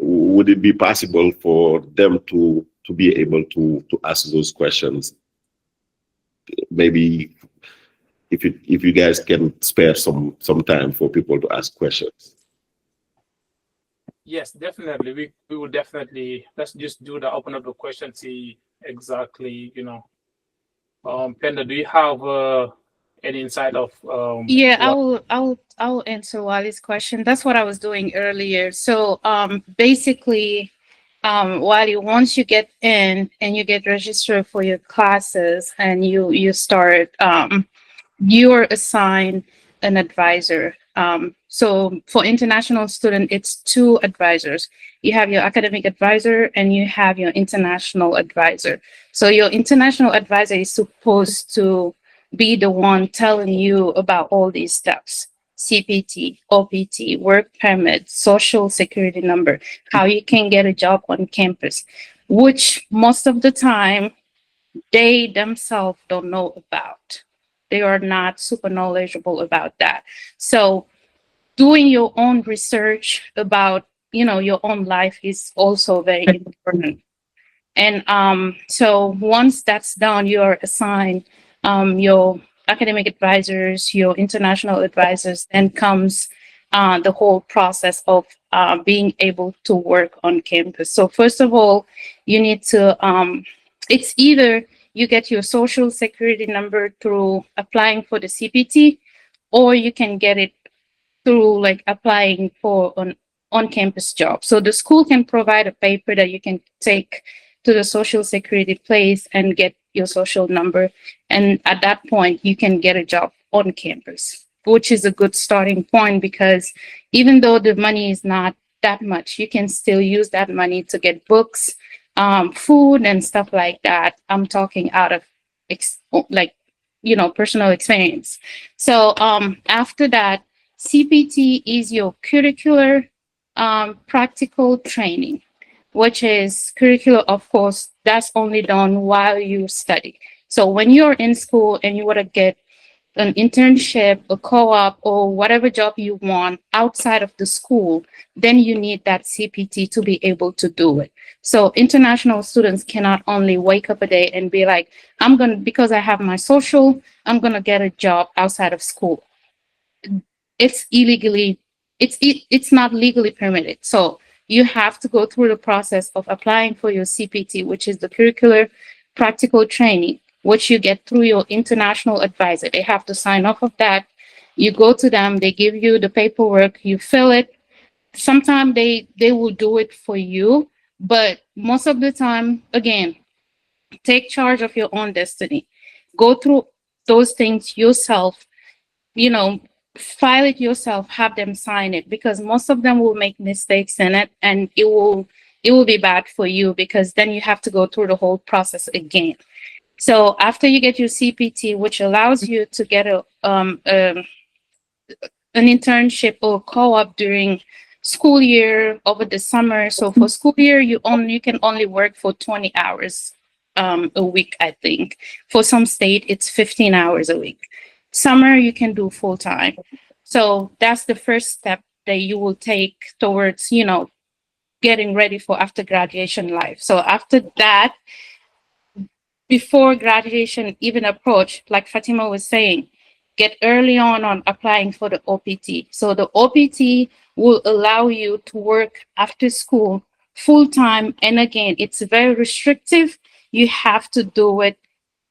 Would it be possible for them to be able to ask those questions? Maybe if you guys can spare some time for people to ask questions. Yes, definitely. We will definitely. Let's just do the open up the question. See exactly. Penda, do you have any insight of Yeah, what? I will answer Wally's question. That's what I was doing earlier. So basically, Wally, once you get in and you get registered for your classes and you start you're assigned an advisor. So for international student, it's two advisors. You have your academic advisor and you have your international advisor. So your international advisor is supposed to be the one telling you about all these steps: CPT, OPT, work permit, social security number, how you can get a job on campus, which most of the time they themselves don't know about. They are not super knowledgeable about that. So doing your own research about, your own life is also very important. And so once that's done, you're assigned your academic advisors, your international advisors, then comes the whole process of being able to work on campus. So first of all, you need to, it's either you get your social security number through applying for the CPT, or you can get it through like applying for an on-campus job. So the school can provide a paper that you can take to the social security place and get your social number. And at that point, you can get a job on campus, which is a good starting point, because even though the money is not that much, you can still use that money to get books, food, and stuff like that. I'm talking out of like, personal experience. So after that, CPT is your curricular practical training, which is curricular, of course, that's only done while you study. So when you're in school and you want to get an internship, a co-op, or whatever job you want outside of the school, then you need that CPT to be able to do it. So international students cannot only wake up a day and be like, because I have my social, I'm going to get a job outside of school. It's illegally, it's not legally permitted. So you have to go through the process of applying for your CPT, which is the curricular practical training, which you get through your international advisor. They have to sign off of that. You go to them, they give you the paperwork, you fill it. Sometimes they will do it for you, but most of the time, again, take charge of your own destiny. Go through those things yourself, you know, file it yourself, have them sign it, because most of them will make mistakes in it, and it will be bad for you, because then you have to go through the whole process again. So after you get your CPT, which allows you to get an internship or co-op during school year over the summer. So for school year, you can only work for 20 hours a week, I think. For some state, it's 15 hours a week. Summer, you can do full time. So that's the first step that you will take towards, getting ready for after graduation life. So after that, before graduation even approach, like Fatima was saying, get early on applying for the OPT. So the OPT will allow you to work after school full time. And again, it's very restrictive. You have to do it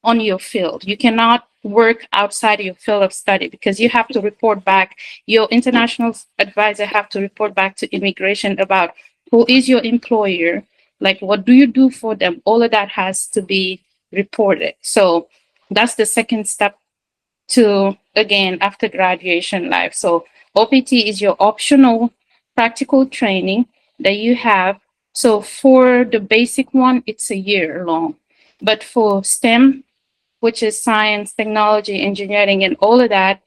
on your field. You cannot work outside your field of study, because you have to report back. Your international advisor have to report back to immigration about who is your employer, like what do you do for them. All of that has to be reported. So that's the second step to, again, after graduation life. So OPT is your optional practical training that you have. So for the basic one, it's a year long. But for STEM, which is science, technology, engineering, and all of that,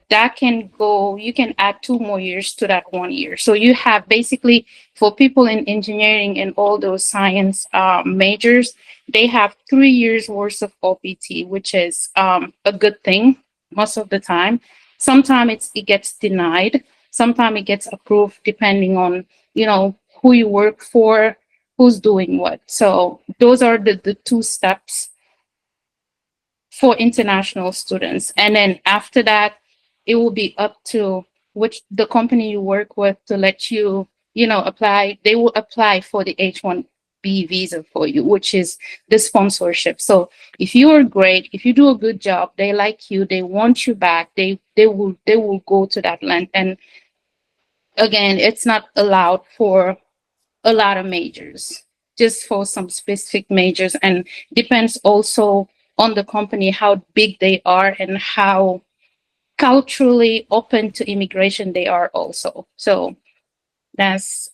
that can go, you can add 2 more years to that 1 year. So you have basically, for people in engineering and all those science majors, they have 3 years worth of OPT, which is a good thing most of the time. Sometimes it gets denied. Sometimes it gets approved depending on, who you work for, who's doing what. So those are the two steps for international students. And then after that, it will be up to which the company you work with to let you, apply. They will apply for the H-1B visa for you, which is the sponsorship. So if you are great, if you do a good job, they like you, they want you back, they will go to that land. And again, it's not allowed for a lot of majors, just for some specific majors, and depends also on the company, how big they are and how culturally open to immigration they are also. So that's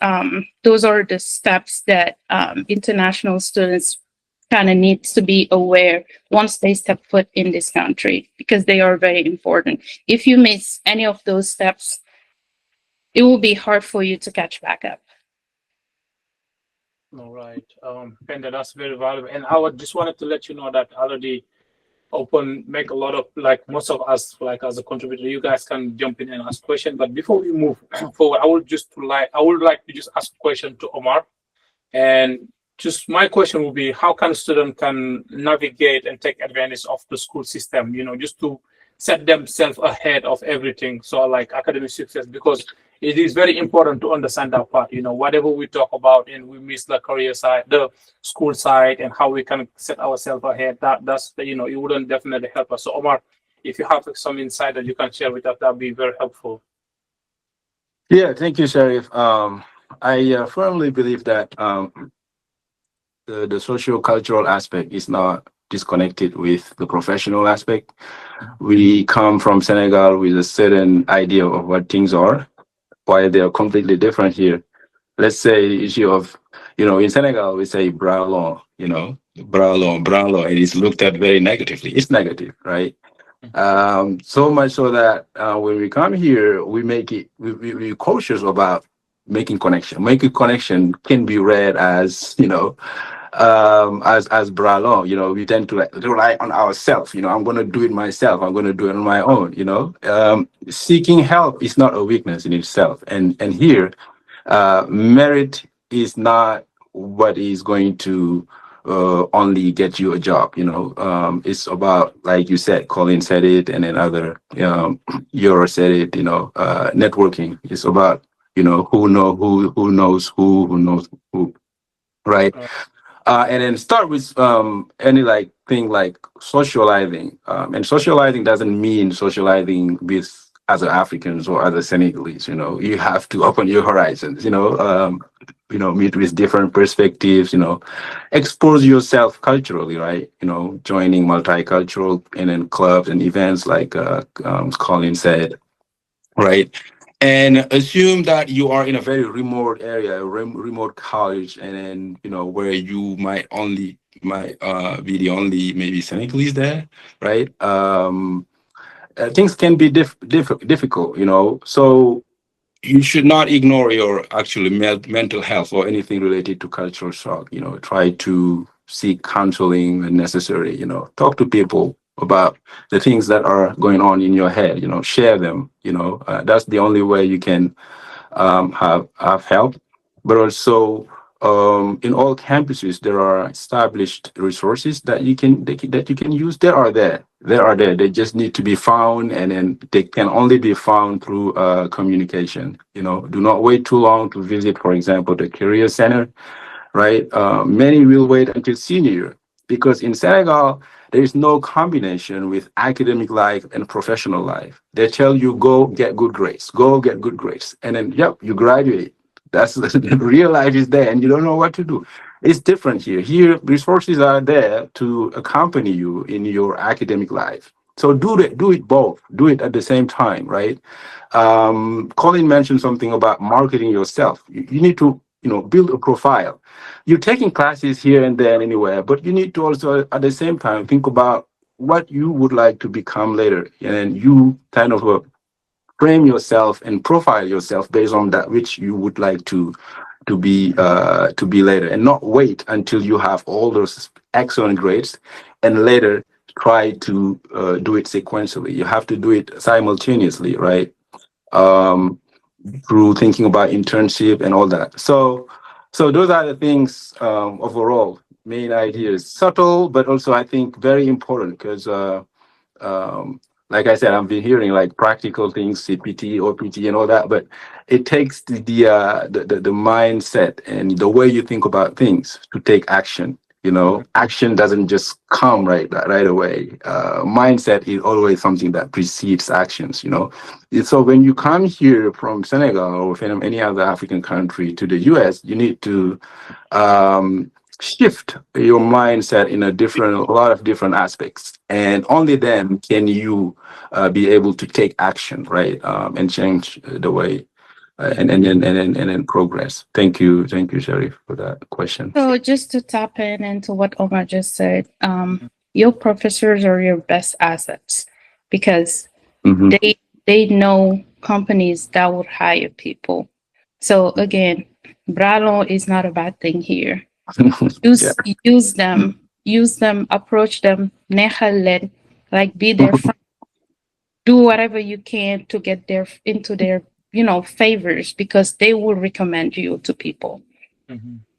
those are the steps that international students kind of need to be aware once they step foot in this country, because they are very important. If you miss any of those steps, it will be hard for you to catch back up. All right. Penda, that's very valuable. And I just wanted to let you know that already make a lot of, like, most of us, like, as a contributor, you guys can jump in and ask questions. But before we move forward, I would like to just ask a question to Omar. And just my question would be, how can students can navigate and take advantage of the school system, just to set themselves ahead of everything. So like academic success, because it is very important to understand that part, whatever we talk about and we miss the career side, the school side, and how we can set ourselves ahead. That's it wouldn't definitely help us. So Omar, if you have some insight that you can share with us, that'd be very helpful. Yeah, thank you, Sheriff. I firmly believe that the socio-cultural aspect is not disconnected with the professional aspect. We come from Senegal with a certain idea of what things are, why they are completely different here. Let's say the issue of, in Senegal, we say brown law, brown law, and it's looked at very negatively. It's negative, right? So much so that when we come here, we're cautious about making connection. Making connection can be read as, as bralon, we tend to rely on ourselves. I'm going to do it myself. I'm going to do it on my own. Seeking help is not a weakness in itself. And here, merit is not what is going to only get you a job. It's about, like you said, Colin said it, and then other Euro said it. Networking. It's about who knows who, right? And then start with any like thing like socializing. And socializing doesn't mean socializing with other Africans or other Senegalese. You have to open your horizons. Meet with different perspectives. Expose yourself culturally, right? Joining multicultural and then clubs and events like Colin said, right? And assume that you are in a very remote area, remote college, and then where you might be the only maybe Senegalese there, right? Things can be difficult, So you should not ignore your actually mental health or anything related to cultural shock. Try to seek counseling when necessary. Talk to people about the things that are going on in your head. Share them. That's the only way you can have help. But also, in all campuses, there are established resources that you can use. They are there. They just need to be found, and then they can only be found through communication. Do not wait too long to visit, for example, the career center, right? Many will wait until senior year, because in Senegal, there is no combination with academic life and professional life. They tell you, go get good grades, and then, yep, you graduate. That's the real life is there, and you don't know what to do. It's different here. Here, resources are there to accompany you in your academic life. So do it both. Do it at the same time, right? Colin mentioned something about marketing yourself. You need to, build a profile. You're taking classes here and there and anywhere, but you need to also at the same time think about what you would like to become later, and you kind of frame yourself and profile yourself based on that which you would like to be later, and not wait until you have all those excellent grades and later try to do it sequentially. You have to do it simultaneously, right? Through thinking about internship and all that. So those are the things, overall main ideas, subtle, but also I think very important, because like I said, I've been hearing like practical things, CPT, OPT, and all that, but it takes the mindset and the way you think about things to take action. Action doesn't just come right away. Mindset is always something that precedes actions. So when you come here from Senegal or from any other African country to the US, you need to shift your mindset in a lot of different aspects, and only then can you be able to take action, right, and change the way and then progress. Thank you, Sharif, for that question. So just to tap into what Omar just said, your professors are your best assets, because they know companies that would hire people. So again, Bralon is not a bad thing here. Use them, approach them, neexal leen, like be their friend, do whatever you can to get their into their favors, because they will recommend you to people.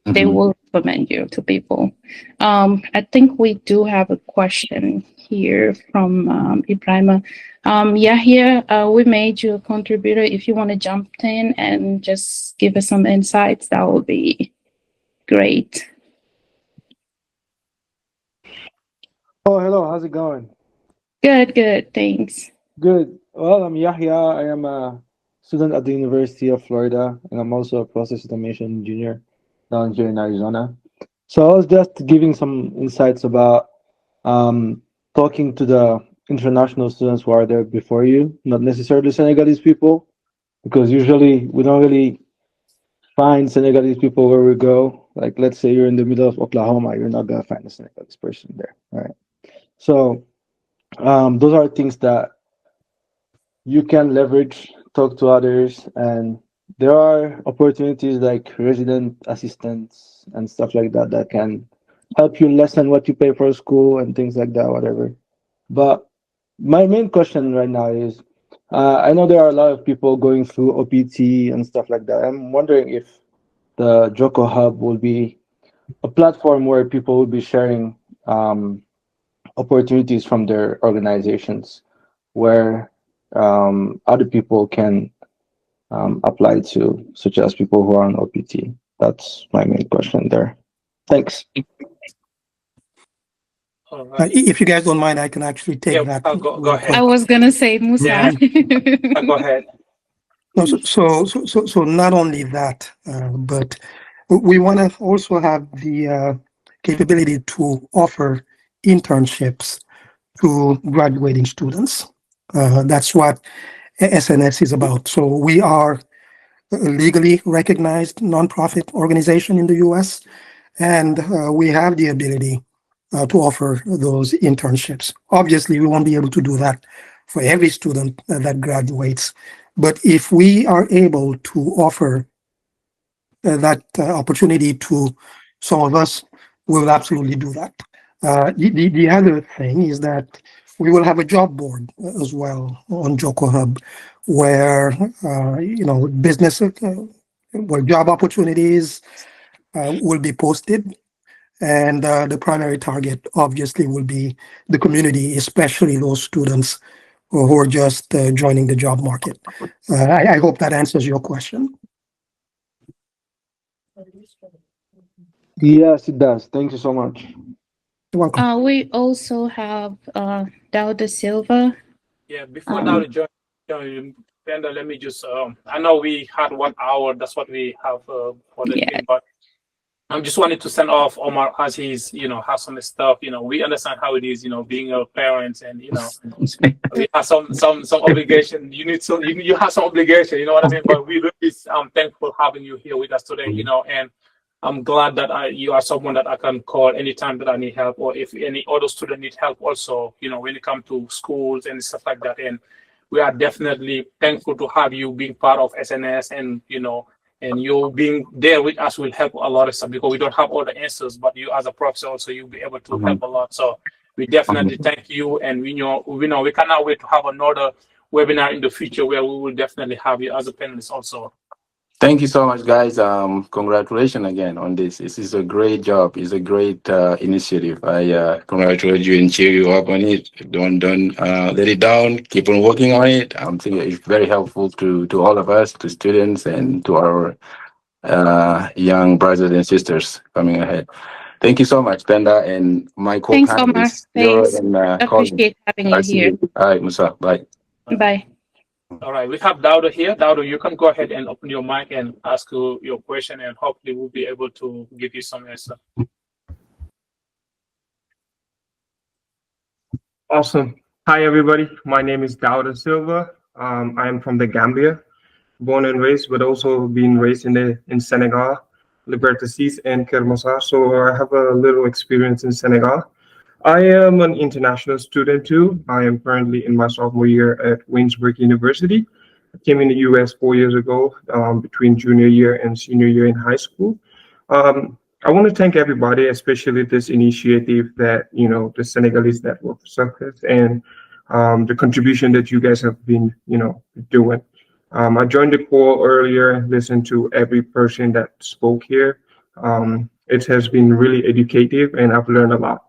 They will recommend you to people. I think we do have a question here from Ibrahima. Yahya, we made you a contributor. If you want to jump in and just give us some insights, that would be great. Oh, hello. How's it going? Good. Thanks. Good. Well, I'm Yahya. I am a student at the University of Florida, and I'm also a process automation engineer down here in Arizona. So I was just giving some insights about talking to the international students who are there before you, not necessarily Senegalese people, because usually we don't really find Senegalese people where we go. Like, let's say you're in the middle of Oklahoma, you're not gonna find a Senegalese person there, right? So those are things that you can leverage, talk to others, and there are opportunities like resident assistants and stuff like that that can help you lessen what you pay for school and things like that, whatever. But my main question right now is, I know there are a lot of people going through OPT and stuff like that. I'm wondering if the Joko Hub will be a platform where people will be sharing opportunities from their organizations, where other people can apply to, such as people who are on OPT. That's my main question there. Thanks. All right. If you guys don't mind, I can actually take that. Go ahead. I was gonna say Musa. Yeah. Go ahead. No, so not only that, but we want to also have the capability to offer internships to graduating students. That's what SNS is about. So we are a legally recognized nonprofit organization in the US, and we have the ability to offer those internships. Obviously, we won't be able to do that for every student that graduates, but if we are able to offer that opportunity to some of us, we'll absolutely do that. The other thing is that we will have a job board as well on Joko Hub, where business, where job opportunities will be posted, and the primary target obviously will be the community, especially those students who are just joining the job market. I hope that answers your question. Yes, it does. Thank you so much. You're welcome. We also have Dauda Silva. Yeah, before now to join Penda, let me just I know we had 1 hour, that's what we have for the thing, but I just wanted to send off Omar as he's, has some stuff, we understand how it is, being a parent, and we have some obligation. You have some obligation, you know what I mean? But we really thankful having you here with us today, and I'm glad that you are someone that I can call anytime that I need help, or if any other student need help also, when it comes to schools and stuff like that. And we are definitely thankful to have you being part of SNS, and and you being there with us will help a lot of stuff, because we don't have all the answers, but you as a professor also, you'll be able to help a lot. So we definitely thank you, and we know we cannot wait to have another webinar in the future where we will definitely have you as a panelist also. Thank you so much, guys. Congratulations again on this. This is a great job. It's a great initiative. I congratulate you and cheer you up on it. Don't let it down. Keep on working on it. I'm thinking it's very helpful to all of us, to students, and to our young brothers and sisters coming ahead. Thank you so much, Penda, and my Thanks, Omar. co-panelists. Thanks. And Appreciate having you here. All right, Musa. Bye. Bye. All right, we have Dauda here. Dauda, you can go ahead and open your mic and ask your question, and hopefully we'll be able to give you some answer. Awesome. Hi, everybody. My name is Dauda Silva. I am from the Gambia, born and raised, but also being raised in Senegal, Liberté and Kermassa. So I have a little experience in Senegal. I am an international student too. I am currently in my sophomore year at Waynesburg University. I came in the US 4 years ago, between junior year and senior year in high school. I want to thank everybody, especially this initiative that, the Senegalese Network Success and the contribution that you guys have been, doing. I joined the call earlier, listened to every person that spoke here. It has been really educative and I've learned a lot.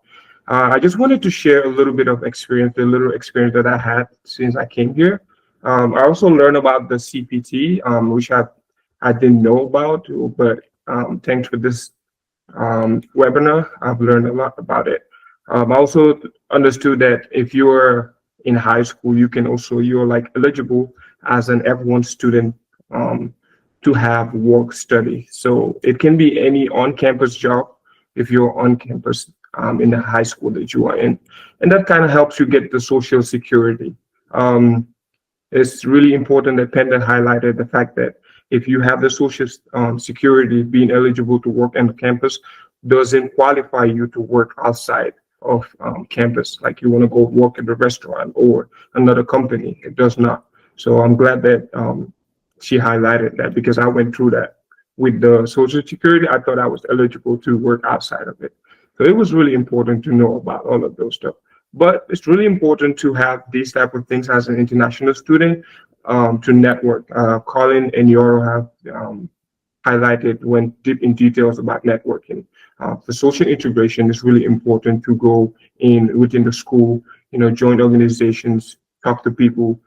I just wanted to share a little bit of experience, the little experience that I had since I came here. I also learned about the CPT, which I didn't know about, but thanks for this webinar. I've learned a lot about it. I also understood that if you're in high school, you're like eligible as an F1 student um, to have work study. So it can be any on-campus job if you're on campus in the high school that you are in. And that kind of helps you get the social security. Um, it's really important that Penda highlighted the fact that if you have the social security, being eligible to work on campus doesn't qualify you to work outside of campus. Like you want to go work at a restaurant or another company, it does not. So I'm glad that she highlighted that because I went through that with the social security. I thought I was eligible to work outside of it. So it was really important to know about all of those stuff. But it's really important to have these type of things as an international student to network. Colin and Yoro have highlighted went deep in details about networking. For social integration, it's really important to go in within the school, join organizations, talk to people,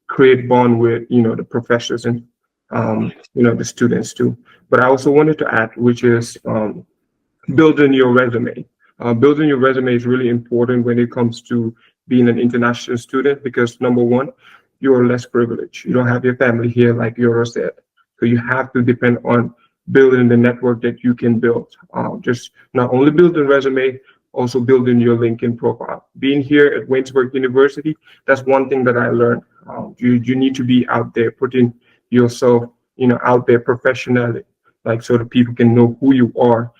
create bond with the professors and the students too. But I also wanted to add, which is building your resume. Building your resume is really important when it comes to being an international student because number one, you're less privileged. You don't have your family here, like Yoro said. So you have to depend on building the network that you can build. Just not only building resume, also building your LinkedIn profile. Being here at Waynesburg University, that's one thing that I learned. You need to be out there, putting yourself, out there professionally, like so that people can know who you are.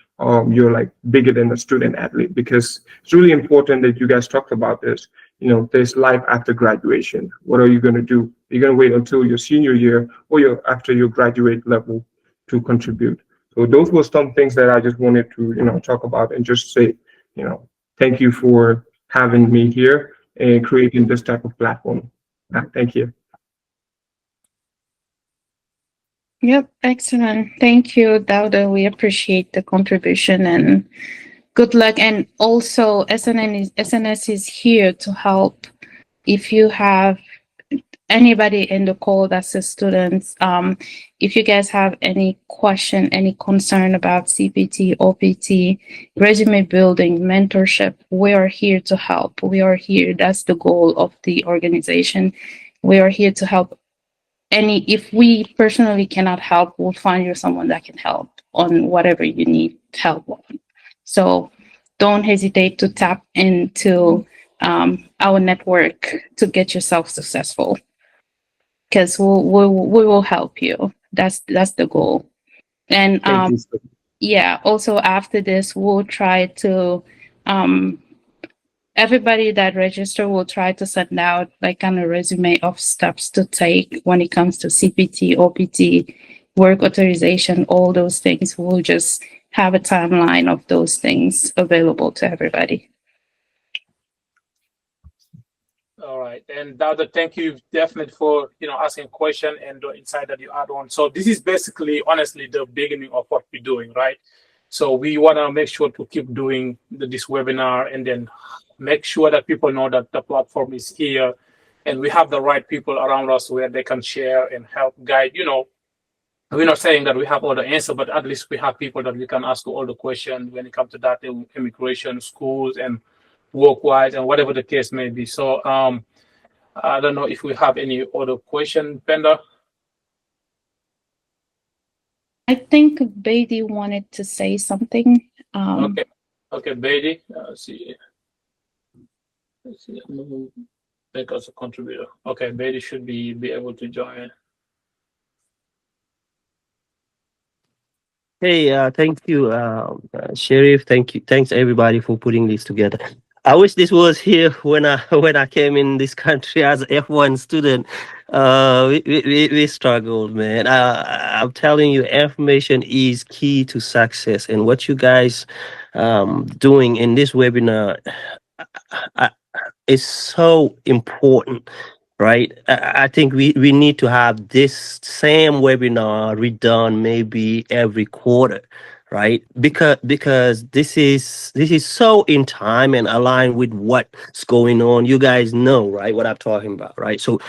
You're like bigger than a student athlete because it's really important that you guys talked about this. There's life after graduation. What are you going to do? You're going to wait until your senior year or after your graduate level to contribute. So those were some things that I just wanted to, talk about and just say, thank you for having me here and creating this type of platform. Thank you. Yep, excellent. Thank you, Dauda. We appreciate the contribution and good luck. And also, SNS is here to help. If you have anybody in the call that's a student, if you guys have any question, any concern about CPT, OPT, resume building, mentorship, we are here to help. We are here. That's the goal of the organization. We are here to help. If we personally cannot help, we'll find you someone that can help on whatever you need help on. So don't hesitate to tap into our network to get yourself successful because we will help you. That's the goal. And yeah, also after this, we'll try to everybody that register will try to send out like kind of resume of steps to take when it comes to CPT, OPT, work authorization, all those things. We'll just have a timeline of those things available to everybody. All right, and Dada, thank you definitely for asking a question and the insight that you add on. So this is basically, honestly, the beginning of what we're doing, right? So we want to make sure to keep doing this webinar and then make sure that people know that the platform is here and we have the right people around us where they can share and help guide. We're not saying that we have all the answer, but at least we have people that we can ask all the questions when it comes to that, immigration, schools, and work-wise, and whatever the case may be. So I don't know if we have any other question, Penda. I think Beatty wanted to say something. Okay, Beatty. Let's see. Make us a contributor. Okay, Beatty should be able to join. Hey, thank you, Sheriff. Thanks everybody for putting this together. I wish this was here when I when I came in this country as a F1 student. We struggled, man. I'm telling you, information is key to success, and what you guys doing in this webinar uh, is so important, right? I think we need to have this same webinar redone maybe every quarter, right? Because this is so in time and aligned with what's going on. You guys know, right, what I'm talking about, right? So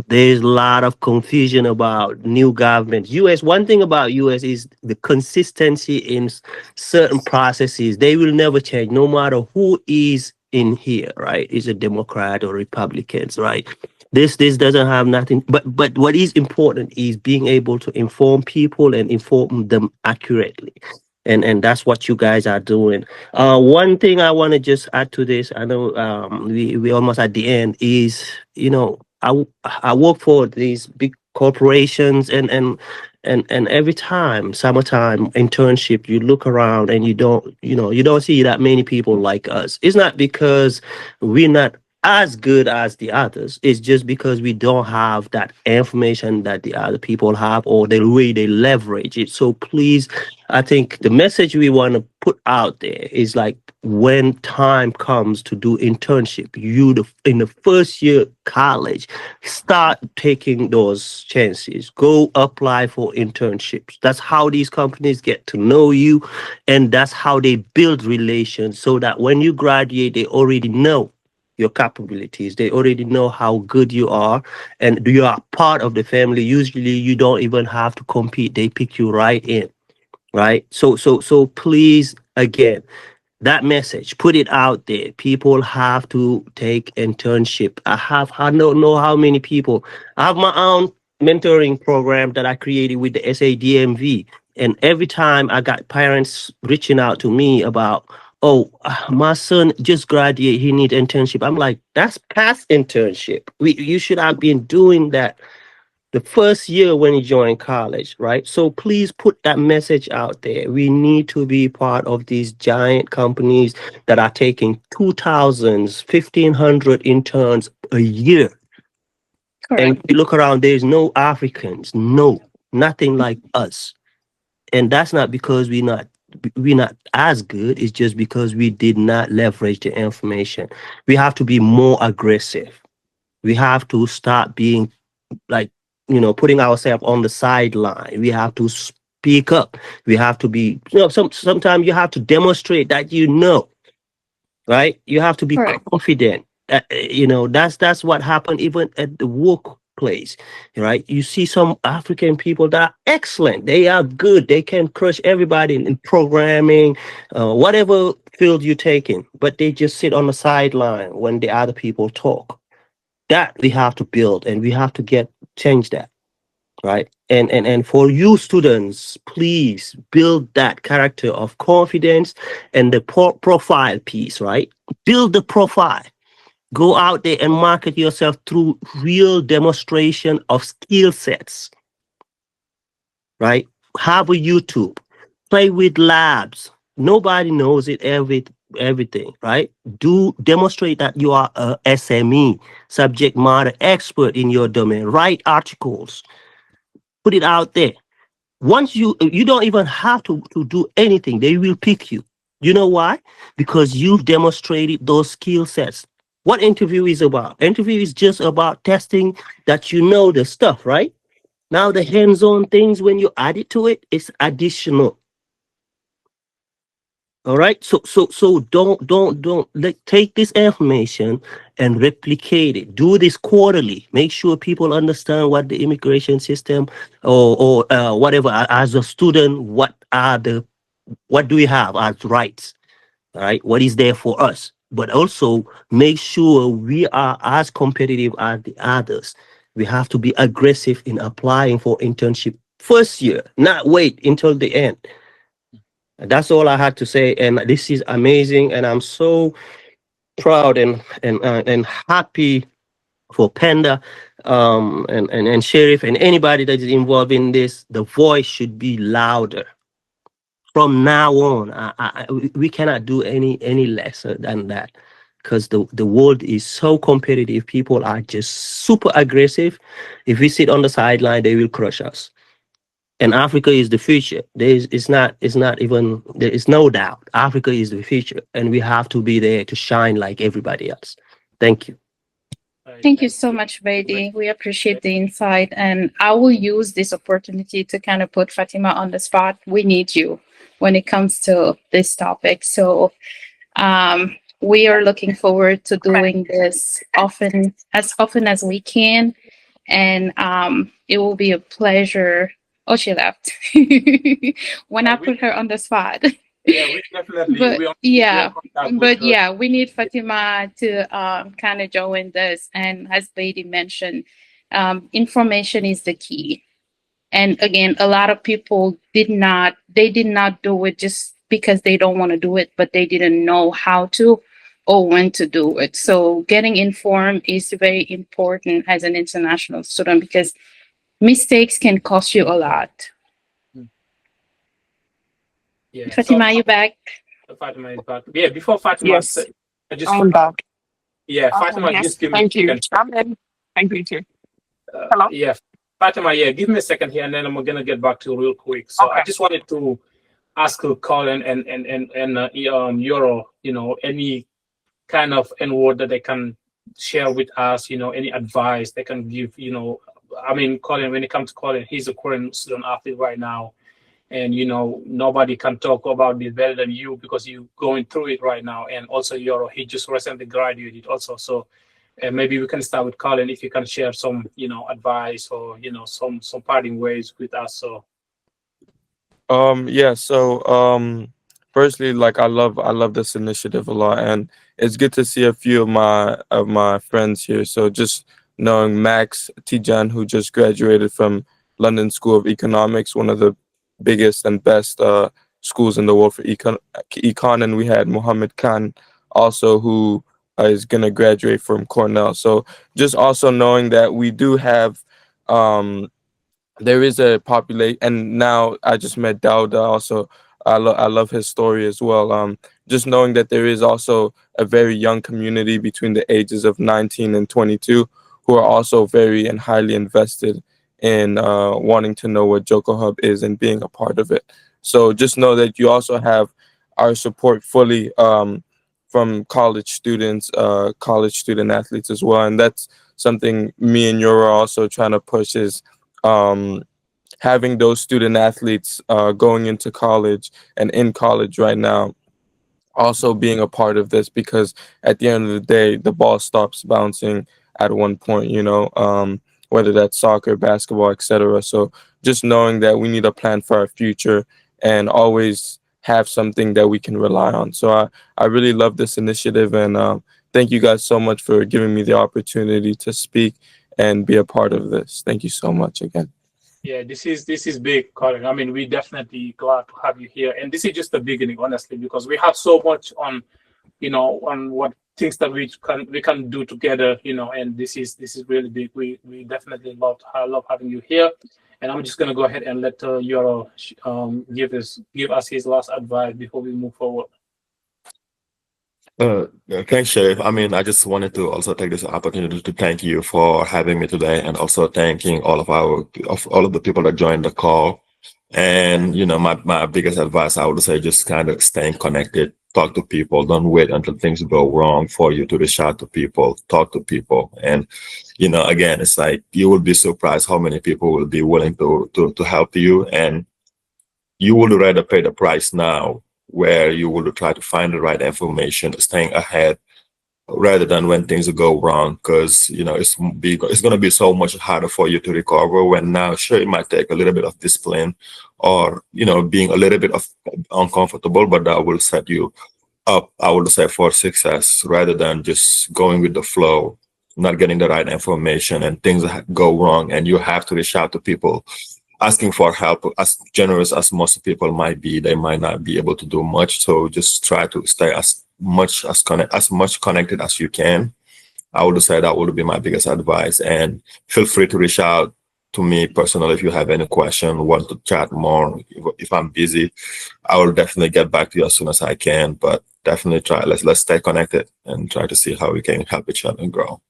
there's a lot of confusion about new government. US, one thing about US is the consistency in certain processes. They will never change, no matter who is in here, right? Is a Democrat or Republicans, right? This doesn't have nothing, but what is important is being able to inform people and inform them accurately. And that's what you guys are doing. One thing I want to just add to this, I know we almost at the end, is, I work for these big corporations, and every time summertime internship, you look around and you don't see that many people like us. It's not because we're not as good as the others. It's just because we don't have that information that the other people have, or the way they leverage it. So please, I think the message we want to put out there is like, when time comes to do internship, in the first year college, start taking those chances. Go apply for internships. That's how these companies get to know you, and that's how they build relations, so that when you graduate, they already know your capabilities. They already know how good you are, and you are part of the family. Usually, you don't even have to compete. They pick you right in, right? So please, again, that message, put it out there. People have to take internship. I don't know how many people. I have my own mentoring program that I created with the SADMV, and every time I got parents reaching out to me about, oh, my son just graduated, he need internship. I'm like, that's past internship. You should have been doing that the first year when you join college, right? So please put that message out there. We need to be part of these giant companies that are taking 2,000, 1,500 interns a year. And Correct. you look around, there's no Africans, no, nothing like us. And that's not because we're not as good. It's just because we did not leverage the information. We have to be more aggressive. We have to start being like, putting ourselves on the sideline. We have to speak up. We have to be, sometimes you have to demonstrate that, right? You have to be Correct. confident. That's what happened even at the workplace, right? You see some African people that are excellent. They are good. They can crush everybody in programming, whatever field you're taking, but they just sit on the sideline when the other people talk. That we have to build, and we have to change that, right? And for you students, please build that character of confidence and the profile piece, right? Build the profile. Go out there and market yourself through real demonstration of skill sets, right? Have a YouTube, play with labs. Nobody knows it everything, right? Do demonstrate that you are a SME, subject matter expert in your domain. Write articles, put it out there. Once you don't even have to do anything, they will pick you. You know why? Because you've demonstrated those skill sets. What interview is about? Interview is just about testing that you know the stuff, right? Now the hands-on things, when you add it to it, it's additional. All right. So don't take this information and replicate it. Do this quarterly. Make sure people understand what the immigration system, or whatever, as a student, what do we have as rights? All right. What is there for us? But also make sure we are as competitive as the others. We have to be aggressive in applying for internship first year, not wait until the end. That's all I had to say, and this is amazing, and I'm so proud and happy for Panda, and Sheriff, and anybody that is involved in this. The voice should be louder from now on. We cannot do any lesser than that. because the world is so competitive. People are just super aggressive. If we sit on the sideline, they will crush us. And Africa is the future. It's not even, there is no doubt. Africa is the future, and we have to be there to shine like everybody else. Thank you. Thank you so much, Baidi. We appreciate the insight, and I will use this opportunity to kind of put Fatima on the spot. We need you when it comes to this topic. So we are looking forward to doing this often as we can, and it will be a pleasure. Oh, she left. When I put her on the spot. Yeah, we definitely. But we yeah, are contact with but her. yeah, we need Fatima to kind of join this. And as Lady mentioned, information is the key. And again, a lot of people did not do it just because they don't want to do it, but they didn't know how to or when to do it. So getting informed is very important as an international student because mistakes can cost you a lot. Yeah. Fatima, you back? Fatima is back. Yeah. Before Fatima, Yes, I just I'm back. yeah. Fatima, Yes, just give me a thank you. second. I'm in. Thank you too. Hello. Yeah, Fatima. Yeah, give me a second here, and then I'm gonna get back to you real quick. So I Okay. just wanted to ask Colin and Euro, any kind of N word that they can share with us, any advice they can give, I mean, Colin, when it comes to Colin, he's a current student athlete right now. And, nobody can talk about this better than you because you're going through it right now. And also, Euro, he just recently graduated also. So maybe we can start with Colin if you can share some, advice or, some parting ways with us. So, Yeah, so firstly, like I love this initiative a lot, and it's good to see a few of my friends here. So just knowing Max Tijan, who just graduated from London School of Economics, one of the biggest and best schools in the world for econ, and we had Mohammed Khan also, who is gonna graduate from Cornell. So just also knowing that we do have there is a population, and now I just met Dawda also. I love his story as well. Just knowing that there is also a very young community between the ages of 19 and 22 who are also very and highly invested in wanting to know what Joko Hub is and being a part of it. So just know that you also have our support fully from college students, college student athletes as well, and that's something me and you are also trying to push is having those student athletes going into college and in college right now also being a part of this, because at the end of the day the ball stops bouncing at one point, whether that's soccer, basketball, etc. So just knowing that we need a plan for our future and always have something that we can rely on. So I really love this initiative, and thank you guys so much for giving me the opportunity to speak and be a part of this. Thank you so much again. yeah, this is big, Colin. I mean, we definitely glad to have you here, and this is just the beginning, honestly, because we have so much on, on what things that we can do together, and this is really big. We definitely love having you here, and I'm just gonna go ahead and let Yoro give us his last advice before we move forward. Thanks, Sheriff. I mean, I just wanted to also take this opportunity to thank you for having me today, and also thanking all of the people that joined the call. And my biggest advice, I would say, just kind of staying connected, talk to people. Don't wait until things go wrong for you to reach out to people, talk to people. And again, it's like you will be surprised how many people will be willing to help you, and you would rather pay the price now, where you will try to find the right information, staying ahead, rather than when things go wrong, because it's going to be so much harder for you to recover. When now, sure, it might take a little bit of discipline, or being a little bit of uncomfortable, but that will set you up, I would say, for success, rather than just going with the flow, not getting the right information, and things go wrong, and you have to reach out to people asking for help. As generous as most people might be, they might not be able to do much. So just try to stay as much connected as you can. I would say that would be my biggest advice. And feel free to reach out to me personally if you have any question, want to chat more. If I'm busy, I will definitely get back to you as soon as I can. But definitely try. Let's stay connected and try to see how we can help each other grow.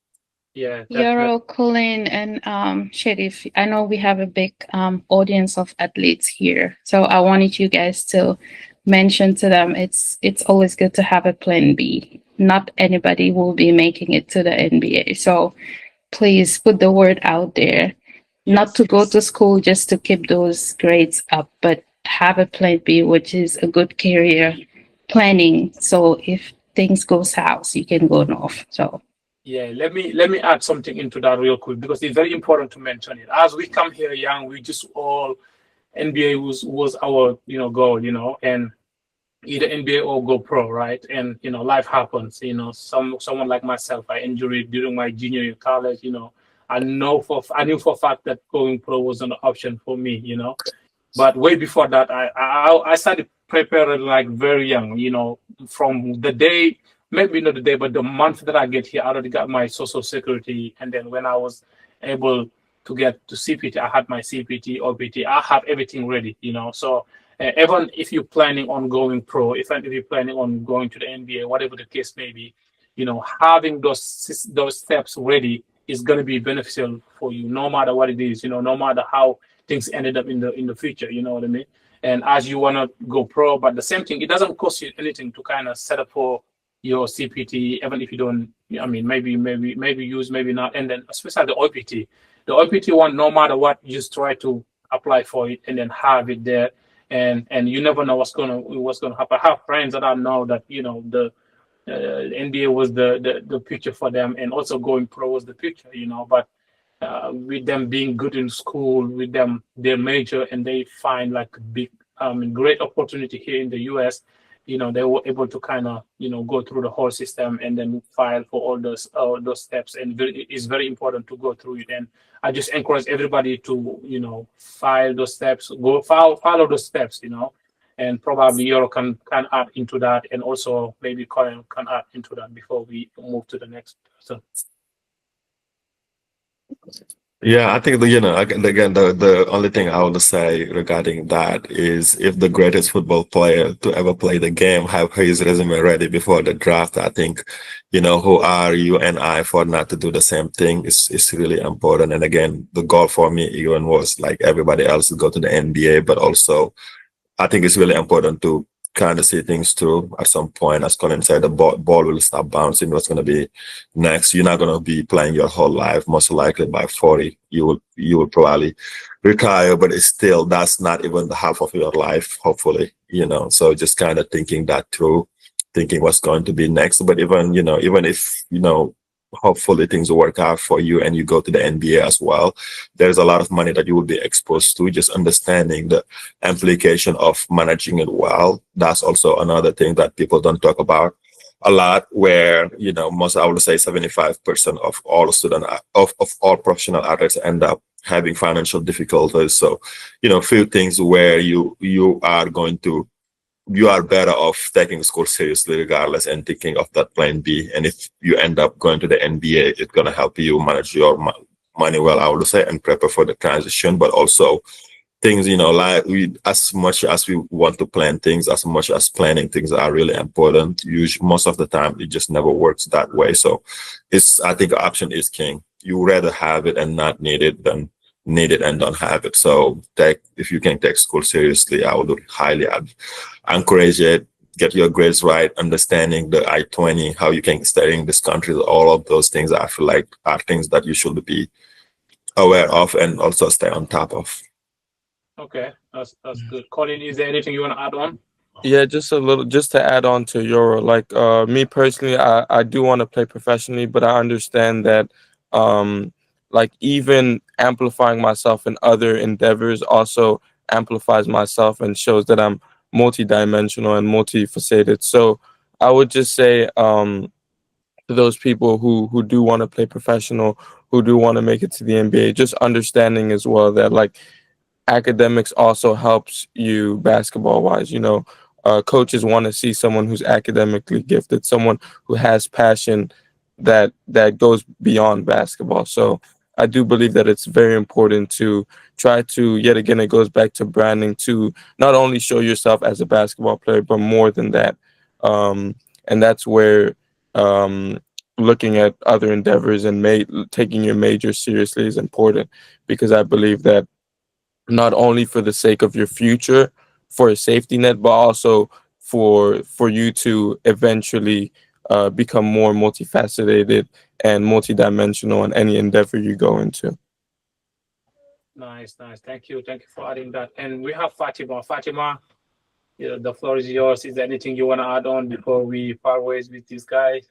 Yeah, Yoro, Colin, and Sheriff, I know we have a big audience of athletes here, so I wanted you guys to mention to them it's always good to have a plan B. Not anybody will be making it to the NBA, so please put the word out there. Not to go to school just to keep those grades up, but have a plan B, which is a good career planning. So if things go south, you can go north. So Yeah, let me add something into that real quick because it's very important to mention it. As we come here young, we just all NBA was our goal, and either NBA or go pro, right? And life happens. Someone like myself, I injured during my junior year of college. I knew for a fact that going pro was an option for me. But way before that, I started preparing like very young. From the day, maybe not the day, but the month that I get here, I already got my social security, and then when I was able to get to CPT, I had my CPT, OPT, I have everything ready. So even if you're planning on going pro, even if you're planning on going to the NBA, whatever the case may be, having those steps ready is going to be beneficial for you, no matter what it is. No matter how things ended up in the future. You know what I mean? And as you want to go pro, but the same thing, it doesn't cost you anything to kind of set up for your CPT, even if you don't. I mean, maybe use, maybe not, and then especially the OPT. The OPT one, no matter what, you just try to apply for it and then have it there, and you never know what's gonna happen. I have friends that I know that the NBA was the picture for them, and also going pro was the picture. But with them being good in school, with them their major, and they find like a big, great opportunity here in the U.S. They were able to kind of go through the whole system and then file for all those steps, and it's very important to go through it. And I just encourage everybody to file those steps, go follow those steps, and probably Euro can add into that, and also maybe Colin can add into that before we move to the next person. Yeah, I think again, the only thing I would say regarding that is if the greatest football player to ever play the game have his resume ready before the draft, I think, who are you and I for not to do the same thing is really important. And again, the goal for me even was like everybody else to go to the NBA, but also I think it's really important to kind of see things through at some point. As Colin said, the ball will stop bouncing. What's going to be next? You're not going to be playing your whole life. Most likely by 40, you will probably retire, but it's still, that's not even the half of your life, hopefully, So just kind of thinking that through, thinking what's going to be next. But even if, hopefully things will work out for you and you go to the NBA as well, there's a lot of money that you will be exposed to. Just understanding the implication of managing it well, that's also another thing that people don't talk about a lot, where most, I would say 75% of all of all professional athletes end up having financial difficulties. So few things where you are better off taking school seriously regardless and thinking of that plan B. And if you end up going to the NBA, it's going to help you manage your money well, I would say, and prepare for the transition. But also things, like as much as we want to plan things, as much as planning things are really important, most of the time it just never works that way. So I think option is king. You rather have it and not need it than need it and don't have it. So if you can take school seriously, I would highly encourage it. Get your grades right, understanding the I-20, how you can study in this country, all of those things I feel like are things that you should be aware of and also stay on top of. Okay, that's good. Colin, is there anything you want to add on? Yeah, just a little, just to add on to Euro. Like me personally, I do want to play professionally, but I understand that like even amplifying myself in other endeavors also amplifies myself and shows that I'm multidimensional and multifaceted. So I would just say to those people who do want to play professional, who do want to make it to the NBA, just understanding as well that like academics also helps you basketball wise. Coaches want to see someone who's academically gifted, someone who has passion that goes beyond basketball. So I do believe that it's very important to try to, yet again, it goes back to branding, to not only show yourself as a basketball player, but more than that. And that's where looking at other endeavors and taking your major seriously is important, because I believe that not only for the sake of your future, for a safety net, but also for you to eventually become more multifaceted and multidimensional in any endeavor you go into. Nice, nice. Thank you. Thank you for adding that. And we have Fatima. Fatima, yeah, the floor is yours. Is there anything you want to add on before we part ways with this guy?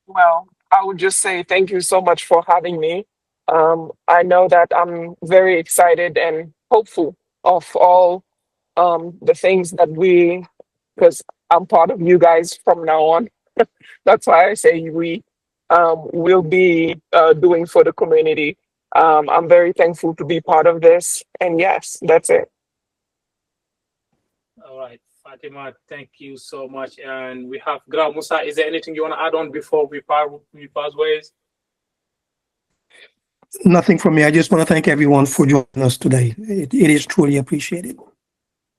Well, I would just say thank you so much for having me. I know that I'm very excited and hopeful of all the things that because I'm part of you guys from now on. That's why I say we will be doing for the community. I'm very thankful to be part of this. And yes, that's it. All right, Fatima, thank you so much. And we have Gra Musa. Is there anything you want to add on before we pass ways? Nothing from me. I just want to thank everyone for joining us today. It is truly appreciated.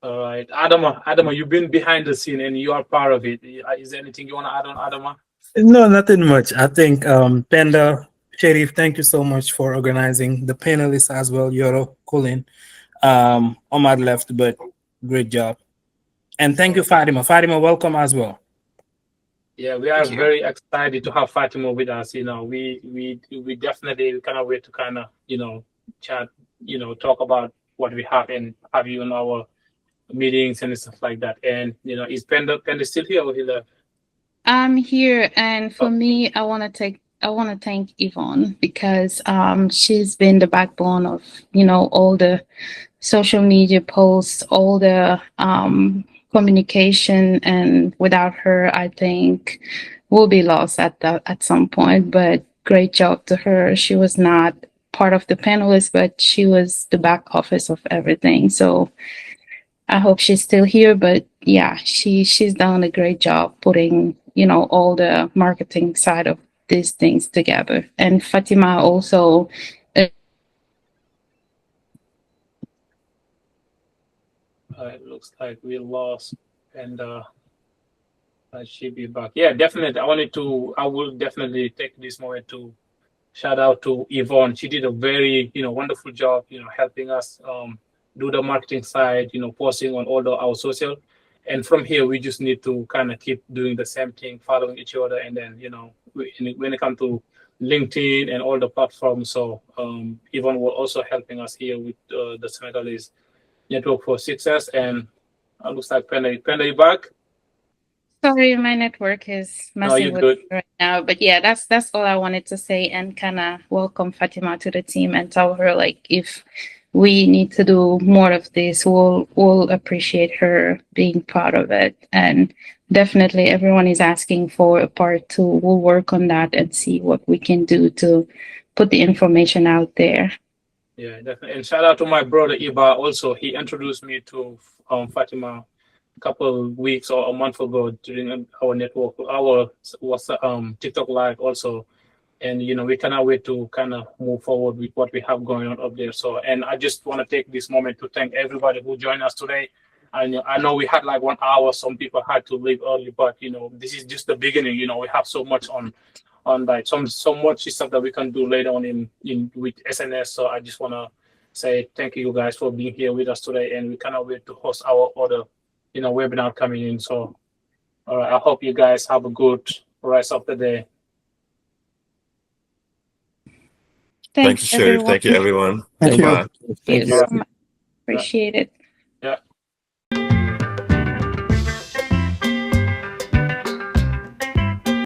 All right, Adama, you've been behind the scene and you are part of it. Is there anything you want to add on, Adama? No, nothing much. I think Penda, Sharif, thank you so much for organizing the panelists as well. Yoro, Colin, Omar left, but great job. And thank you, Fatima. Fatima, welcome as well. Yeah, we are Thank you. very excited to have Fatima with us. We definitely cannot wait to kind of chat, talk about what we have and have you in our meetings and stuff like that. And is Penda still here or he left? I'm here, and for Oh. me, I want to thank Yvonne, because she's been the backbone of all the social media posts, all the communication, and without her, I think we'll be lost at some point. But great job to her. She was not part of the panelists, but she was the back office of everything. So I hope she's still here, but yeah, she's done a great job putting, all the marketing side of these things together. And Fatima also. It looks like we lost, and she'll be back. Yeah, definitely. I will definitely take this moment to shout out to Yvonne. She did a very, wonderful job, helping us do the marketing side, posting on all our social. And from here, we just need to kind of keep doing the same thing, following each other. And then, when it comes to LinkedIn and all the platforms, so Yvonne will also helping us here with the Senegalese Network for Success. And looks like Penda, you back? Sorry, my network is No, messing you're with good. me right now. But yeah, that's all I wanted to say, and kind of welcome Fatima to the team and tell her, like, if we need to do more of this, we'll appreciate her being part of it. And definitely everyone is asking for a part two. We'll work on that and see what we can do to put the information out there. Yeah, definitely. And shout out to my brother Iba also. He introduced me to Fatima a couple of weeks or a month ago during our network, our was TikTok live also. And we cannot wait to kind of move forward with what we have going on up there. So, and I just want to take this moment to thank everybody who joined us today. I know we had like 1 hour. Some people had to leave early, but this is just the beginning. We have so much on like so much stuff that we can do later on in with SNS. So I just want to say thank you guys for being here with us today, and we cannot wait to host our other webinar coming in. So all right, I hope you guys have a good rest of the day. Thank you, Sharif. Thank you, everyone. Thank you. Bye. Thank you All so right. much. Appreciate it. Yeah.